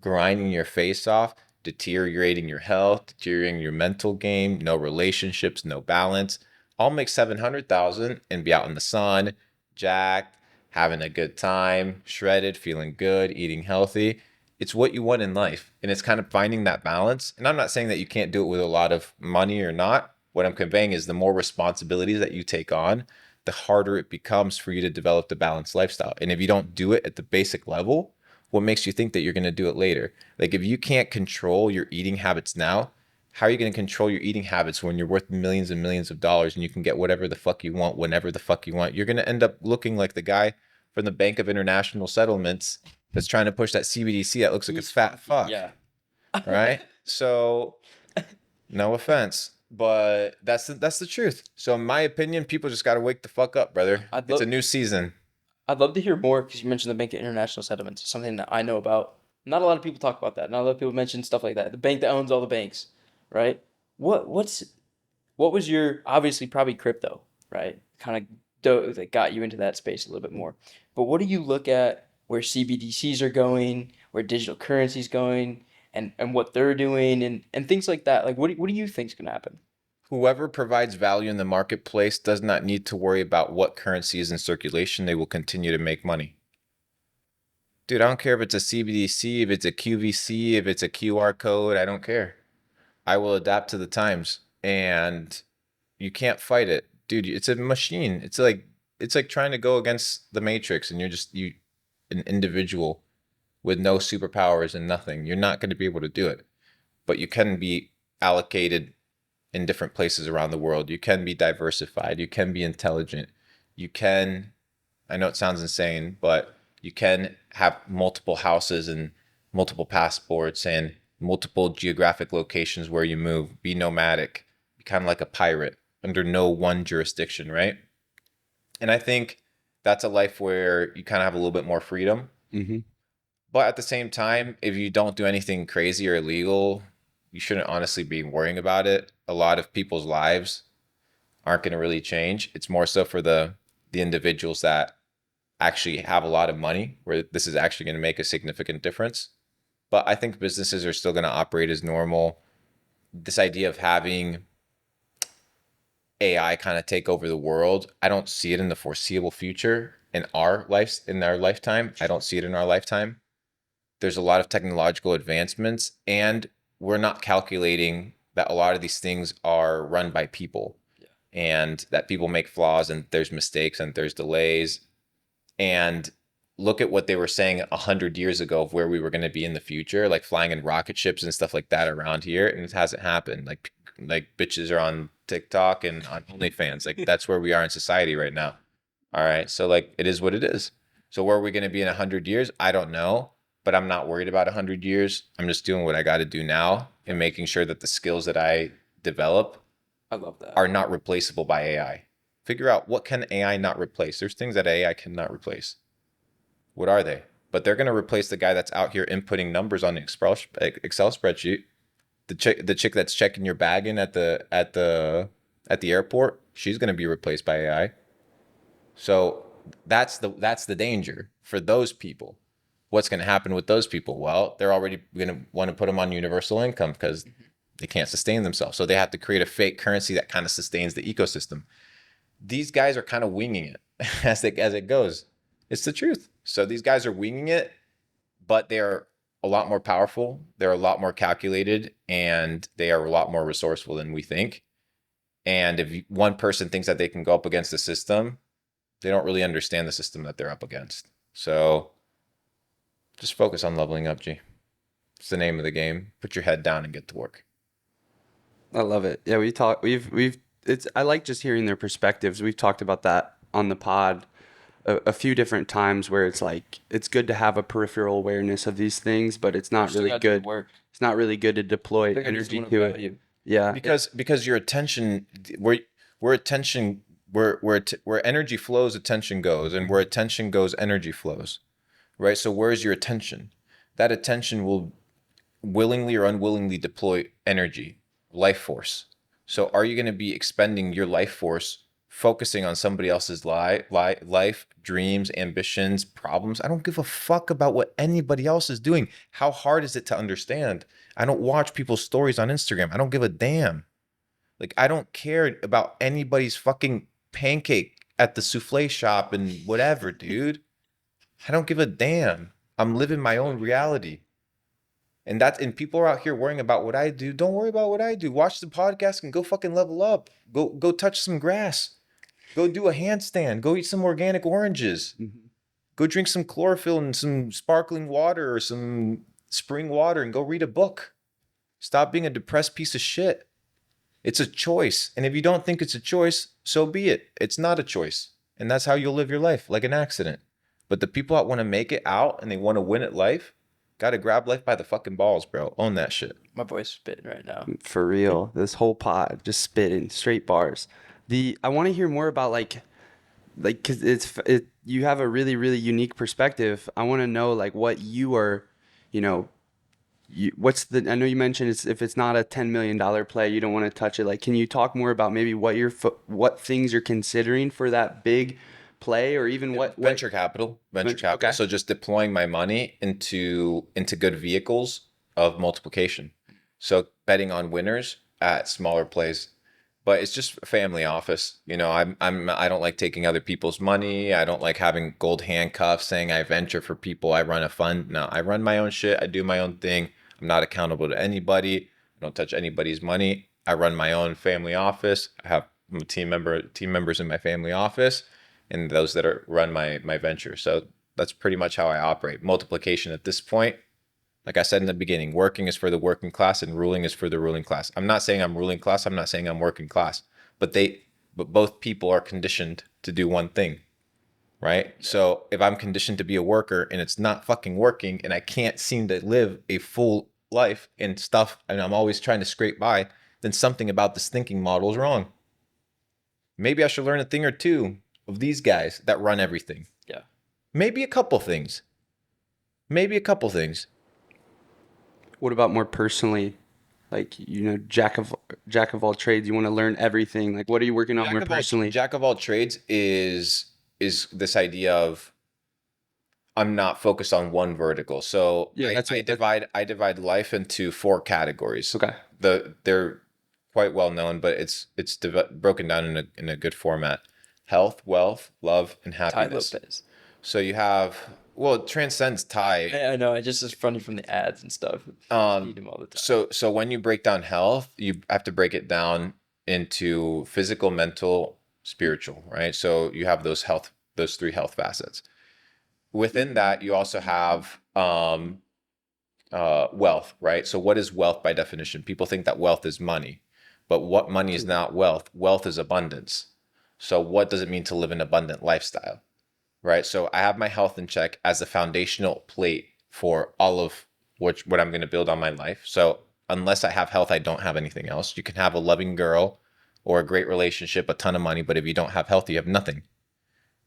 grinding your face off, deteriorating your health, deteriorating your mental game, no relationships, no balance. I'll make 700,000 and be out in the sun, jacked, having a good time, shredded, feeling good, eating healthy. It's what you want in life. And it's kind of finding that balance. And I'm not saying that you can't do it with a lot of money or not. What I'm conveying is the more responsibilities that you take on, the harder it becomes for you to develop the balanced lifestyle. And if you don't do it at the basic level, what makes you think that you're going to do it later? Like if you can't control your eating habits now, how are you going to control your eating habits when you're worth millions and millions of dollars and you can get whatever the fuck you want, whenever the fuck you want? You're going to end up looking like the guy from the Bank of International Settlements that's trying to push that CBDC that looks like a fat fuck. Yeah. Right? So no offense, but that's the truth. So in my opinion, people just got to wake the fuck up, brother. It's a new season. I'd love to hear more because you mentioned the Bank of International Settlements, something that I know about. Not a lot of people talk about that. Not a lot of people mention stuff like that. The bank that owns all the banks, right? What was your obviously probably crypto, right? Kind of that got you into that space a little bit more. But what do you look at where CBDCs are going, where digital currency is going, and what they're doing, and things like that? Like, what do you think is going to happen? Whoever provides value in the marketplace does not need to worry about what currency is in circulation. They will continue to make money. Dude, I don't care if it's a CBDC, if it's a QVC, if it's a QR code. I don't care. I will adapt to the times, and you can't fight it, dude. It's a machine. It's like trying to go against the Matrix, and you're just an individual with no superpowers and nothing. You're not going to be able to do it, but you can be allocated in different places around the world. You can be diversified. You can be intelligent. You can, I know it sounds insane, but you can have multiple houses and multiple passports and multiple geographic locations where you move. Be nomadic. Be kind of like a pirate under no one jurisdiction, right? And I think that's a life where you kind of have a little bit more freedom. Mm-hmm. But at the same time, if you don't do anything crazy or illegal, you shouldn't honestly be worrying about it. A lot of people's lives aren't going to really change. It's more so for the individuals that actually have a lot of money where this is actually going to make a significant difference. But I think businesses are still going to operate as normal. This idea of having AI kind of take over the world, I don't see it in the foreseeable future in our lifetime. I don't see it in our lifetime. There's a lot of technological advancements, and we're not calculating that a lot of these things are run by people. Yeah. And that people make flaws and there's mistakes and there's delays. And look at what they were saying 100 years ago of where we were going to be in the future, like flying in rocket ships and stuff like that around here. And it hasn't happened. Like bitches are on TikTok and on OnlyFans. Like that's where we are in society right now. All right. So like it is what it is. So where are we going to be in 100 years? I don't know. But I'm not worried about 100 years. I'm just doing what I got to do now and making sure that the skills that I develop I love that. are not replaceable by AI. Figure out what can AI not replace. There's things that AI cannot replace. What are they? But they're going to replace the guy that's out here inputting numbers on the Excel spreadsheet. the chick that's checking your bag in at the airport, she's gonna be replaced by AI. So that's the danger for those people. What's going to happen with those people? Well, they're already going to want to put them on universal income because they can't sustain themselves. So they have to create a fake currency that kind of sustains the ecosystem. These guys are kind of winging it as it goes. It's the truth. So these guys are winging it, but they are a lot more powerful. They're a lot more calculated, and they are a lot more resourceful than we think. And if one person thinks that they can go up against the system, they don't really understand the system that they're up against. So just focus on leveling up, G. It's the name of the game. Put your head down and get to work. I love it. Yeah, I like just hearing their perspectives. We've talked about that on the pod a few different times where it's like it's good to have a peripheral awareness of these things, but it's not really good. It's not really good to deploy energy to it. Yeah. Because your attention where attention where energy flows, attention goes, and where attention goes, energy flows. Right? So where's your attention? That attention will willingly or unwillingly deploy energy, life force. So are you going to be expending your life force focusing on somebody else's life, dreams, ambitions, problems? I don't give a fuck about what anybody else is doing. How hard is it to understand? I don't watch people's stories on Instagram. I don't give a damn. Like, I don't care about anybody's fucking pancake at the souffle shop and whatever, dude. I don't give a damn. I'm living my own reality. And people are out here worrying about what I do. Don't worry about what I do. Watch the podcast and go fucking level up. Go touch some grass. Go do a handstand. Go eat some organic oranges. Mm-hmm. Go drink some chlorophyll and some sparkling water or some spring water and go read a book. Stop being a depressed piece of shit. It's a choice. And if you don't think it's a choice, so be it. It's not a choice. And that's how you'll live your life, like an accident. But the people that want to make it out and they want to win at life, got to grab life by the fucking balls, bro. Own that shit. My voice is spitting right now. For real. This whole pod just spitting straight bars. I want to hear more about like cuz you have a really really unique perspective. I want to know like what you are, you know, I know you mentioned if it's not a $10 million play, you don't want to touch it. Like, can you talk more about maybe what things you're considering for that big play, or even what venture capital. Okay. So just deploying my money into good vehicles of multiplication. So betting on winners at smaller plays. But it's just family office. You know, I don't like taking other people's money. I don't like having gold handcuffs saying I venture for people. I run a fund. No, I run my own shit. I do my own thing. I'm not accountable to anybody. I don't touch anybody's money. I run my own family office. I'm a team members in my family office, and those that run my venture. So that's pretty much how I operate. Multiplication at this point, like I said in the beginning, working is for the working class and ruling is for the ruling class. I'm not saying I'm ruling class. I'm not saying I'm working class, but both people are conditioned to do one thing, right? So if I'm conditioned to be a worker and it's not fucking working and I can't seem to live a full life and stuff, and I'm always trying to scrape by, then something about this thinking model is wrong. Maybe I should learn a thing or two of these guys that run everything. Yeah. Maybe a couple things. What about more personally, like, you know, jack of all trades? You want to learn everything. Like, what are you working on more personally? Jack of all trades is this idea of I'm not focused on one vertical. So Yeah, I divide life into 4 categories. Okay. They're quite well known, but it's broken down in a good format: health, wealth, love, and happiness. Ty Lopez. So you have, well, it transcends Ty. I know. It just is funny from the ads and stuff. Feed him all the time. So when you break down health, you have to break it down into physical, mental, spiritual, right? So you have those 3 health facets. Within that, you also have wealth, right? So what is wealth by definition? People think that wealth is money, but what money is not wealth? Wealth is abundance. So what does it mean to live an abundant lifestyle, right? So I have my health in check as a foundational plate for all of what I'm going to build on my life. So unless I have health, I don't have anything else. You can have a loving girl or a great relationship, a ton of money, but if you don't have health, you have nothing,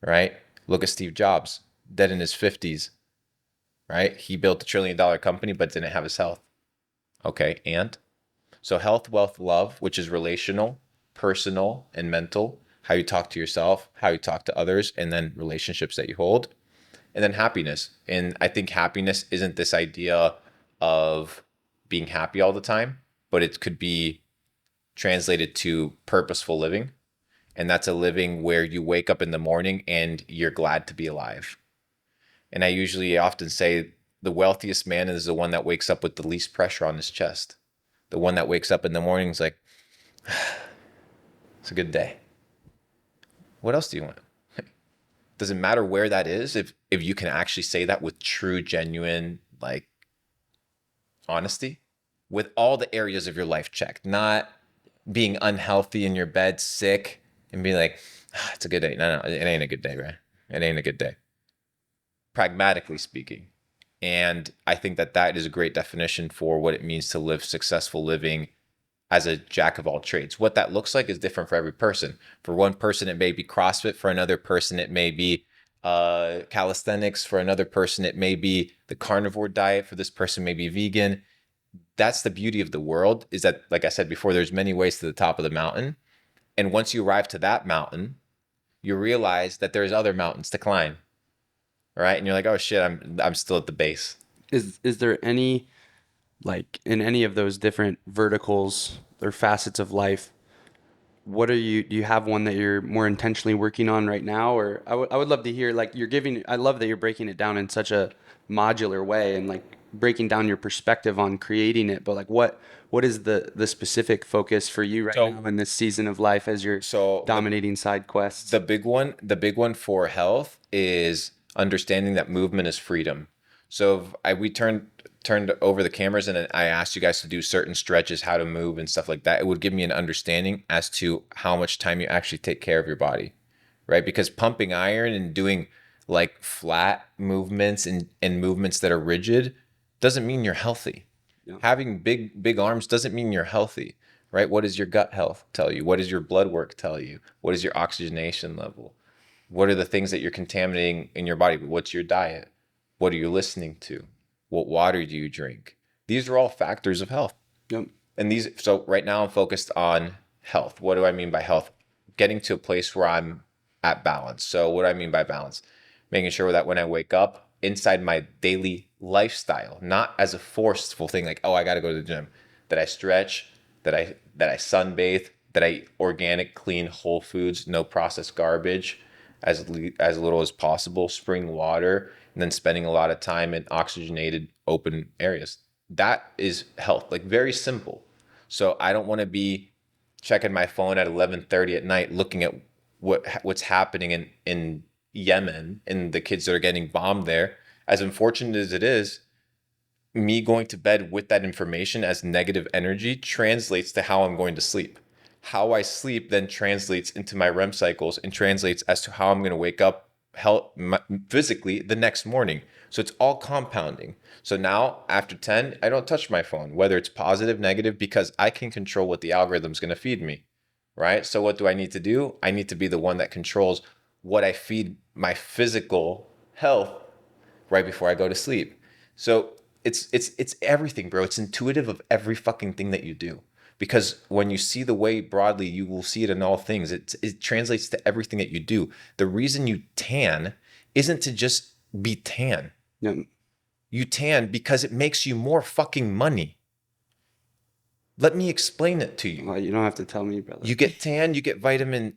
right? Look at Steve Jobs, dead in his 50s, right? He built $1 trillion company, but didn't have his health. Okay, and So health, wealth, love, which is relational, personal, and mental, how you talk to yourself, how you talk to others, and then relationships that you hold. And then happiness. And I think happiness isn't this idea of being happy all the time, but it could be translated to purposeful living. And that's a living where you wake up in the morning and you're glad to be alive. And I usually often say the wealthiest man is the one that wakes up with the least pressure on his chest. The one that wakes up in the morning is like, it's a good day. What else do you want? Doesn't matter where that is, if you can actually say that with true, genuine, like, honesty, with all the areas of your life checked, not being unhealthy in your bed, sick, and being like, it's a good day. No, it ain't a good day, right? It ain't a good day. Pragmatically speaking. And I think that that is a great definition for what it means to live successful living as a jack of all trades. What that looks like is different for every person. For one person, it may be CrossFit. For another person, it may be calisthenics. For another person, it may be the carnivore diet. For this person, maybe vegan. That's the beauty of the world, is that, like I said before, there's many ways to the top of the mountain. And once you arrive to that mountain, you realize that there's other mountains to climb. Right? And you're like, oh shit, I'm still at the base. Is there any, like, in any of those different verticals or facets of life, what do you have one that you're more intentionally working on right now? Or I would love to hear, like, I love that you're breaking it down in such a modular way and like breaking down your perspective on creating it. But like, what is the specific focus for you right now in this season of life as you're dominating side quests? The big one for health is understanding that movement is freedom. So if we turned over the cameras and I asked you guys to do certain stretches, how to move and stuff like that, it would give me an understanding as to how much time you actually take care of your body, right? Because pumping iron and doing like flat movements and movements that are rigid doesn't mean you're healthy. Yeah. Having big arms doesn't mean you're healthy, right? What does your gut health tell you? What does your blood work tell you? What is your oxygenation level? What are the things that you're contaminating in your body? What's your diet? What are you listening to? What water do you drink? These are all factors of health. Yep. And so right now I'm focused on health. What do I mean by health? Getting to a place where I'm at balance. So what do I mean by balance? Making sure that when I wake up, inside my daily lifestyle, not as a forceful thing like, oh, I got to go to the gym, that I stretch, that I sunbathe, that I eat organic, clean, whole foods, no processed garbage, as little as possible, spring water, and then spending a lot of time in oxygenated open areas. That is health, like very simple. So I don't want to be checking my phone at 11:30 at night, looking at what's happening in Yemen and the kids that are getting bombed there. As unfortunate as it is, me going to bed with that information as negative energy translates to how I'm going to sleep. How I sleep then translates into my REM cycles and translates as to how I'm going to wake up physically the next morning. So it's all compounding. So now after 10, I don't touch my phone, whether it's positive, negative, because I can control what the algorithm's going to feed me, right? So what do I need to do? I need to be the one that controls what I feed my physical health right before I go to sleep. So it's everything, bro. It's intuitive of every fucking thing that you do. Because when you see the way broadly, you will see it in all things. It translates to everything that you do. The reason you tan isn't to just be tan. Yep. You tan because it makes you more fucking money. Let me explain it to you. Well, you don't have to tell me, brother. You get tan, you get vitamin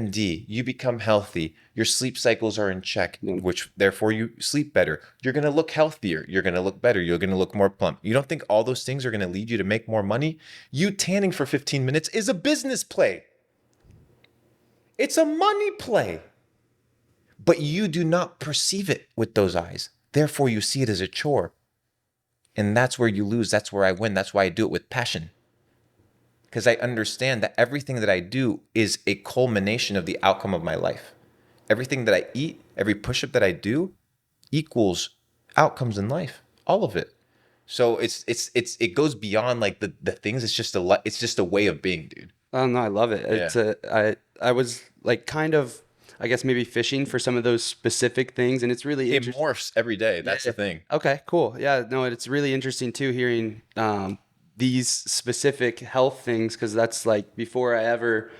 D, you become healthy. Your sleep cycles are in check, which therefore you sleep better. You're going to look healthier. You're going to look better. You're going to look more plump. You don't think all those things are going to lead you to make more money? You tanning for 15 minutes is a business play. It's a money play. But you do not perceive it with those eyes. Therefore, you see it as a chore. And that's where you lose. That's where I win. That's why I do it with passion. Because I understand that everything that I do is a culmination of the outcome of my life. Everything that I eat, every push-up that I do equals outcomes in life. All of it. So it goes beyond like the things. It's just a way of being, dude. Oh no, I love it. Yeah. I was like kind of, I guess maybe fishing for some of those specific things, and it's really it morphs every day. That's the thing. Okay, cool. Yeah, no, it's really interesting too hearing these specific health things, because that's like before I ever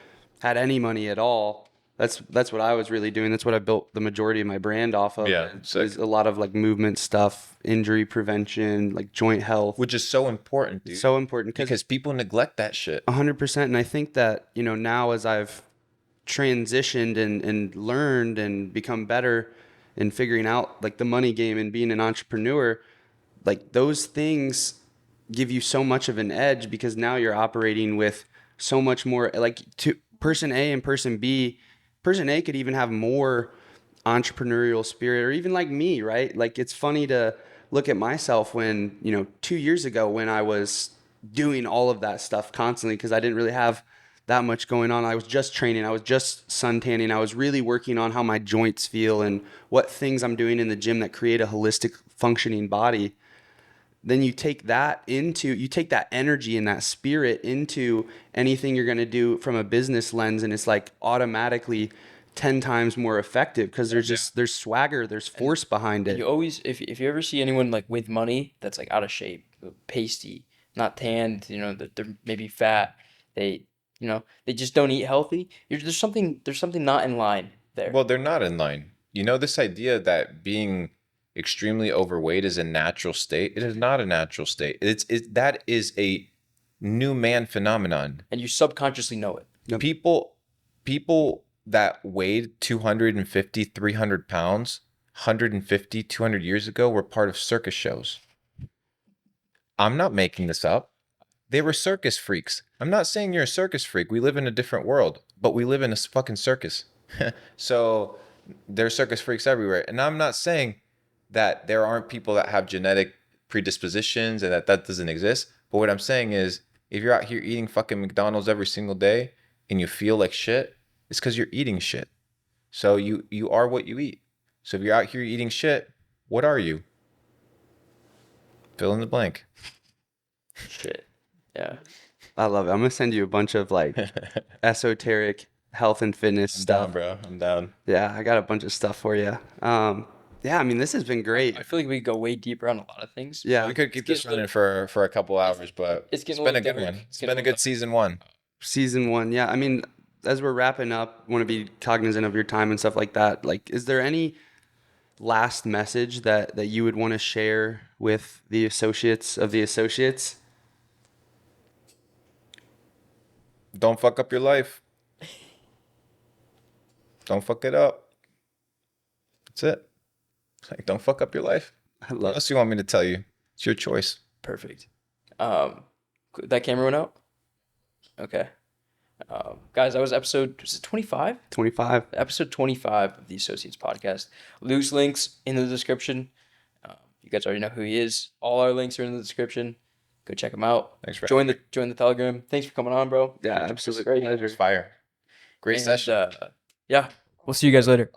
had any money at all. That's what I was really doing. That's what I built the majority of my brand off of. Yeah, It sick. was a lot of like movement stuff, injury prevention, like joint health. Which is so important, dude. So important because people neglect that shit. 100%. And I think that, you know, now as I've transitioned and learned and become better in figuring out like the money game and being an entrepreneur, like those things give you so much of an edge, because now you're operating with so much more, like, to person A and person B. Person A could even have more entrepreneurial spirit, or even like me, right? Like, it's funny to look at myself when, you know, 2 years ago when I was doing all of that stuff constantly, because I didn't really have that much going on. I was just training, I was just sun tanning, I was really working on how my joints feel and what things I'm doing in the gym that create a holistic functioning body. Then you take that energy and that spirit into anything you're going to do from a business lens, and it's like automatically 10 times more effective, because there's swagger, there's force behind it. You always, if you ever see anyone like with money that's like out of shape, pasty, not tanned, you know, that they're maybe fat, they, you know, they just don't eat healthy. There's something not in line there. Well, they're not in line. You know, this idea that being extremely overweight is a natural state. It is not a natural state. That is a new man phenomenon. And you subconsciously know it. Yep. People that weighed 250, 300 pounds, 150, 200 years ago were part of circus shows. I'm not making this up. They were circus freaks. I'm not saying you're a circus freak. We live in a different world, but we live in a fucking circus. So there's circus freaks everywhere. And I'm not saying that there aren't people that have genetic predispositions and that doesn't exist. But what I'm saying is, if you're out here eating fucking McDonald's every single day and you feel like shit, it's because you're eating shit. So you are what you eat. So if you're out here eating shit, what are you? Fill in the blank. Shit. Yeah. I love it. I'm gonna send you a bunch of like esoteric health and fitness I'm stuff. down, bro. I'm down. Yeah, I got a bunch of stuff for you. Yeah, I mean, this has been great. I feel like we could go way deeper on a lot of things. Yeah, We could keep this running for a couple hours, but It's it's getting a been a little good different. one. It's It's getting been a a good little season one. season 1. Yeah, I mean, as we're wrapping up, want to be cognizant of your time and stuff like that. Like, is there any last message that you would want to share with the associates of the associates? Don't fuck up your life. Don't fuck it up. That's it. Like, don't fuck up your life. I What love else you want me to tell you? It's your choice. Perfect. That camera went out? Okay. Guys, that was episode, was it 25? 25. Episode 25 of the Associates Podcast. Luke's links in the description. You guys already know who he is. All our links are in the description. Go check him out. Thanks for join the Telegram. Thanks for coming on, bro. Yeah, absolutely. Great. Pleasure. It's fire. Great And, session. yeah, we'll see you guys later.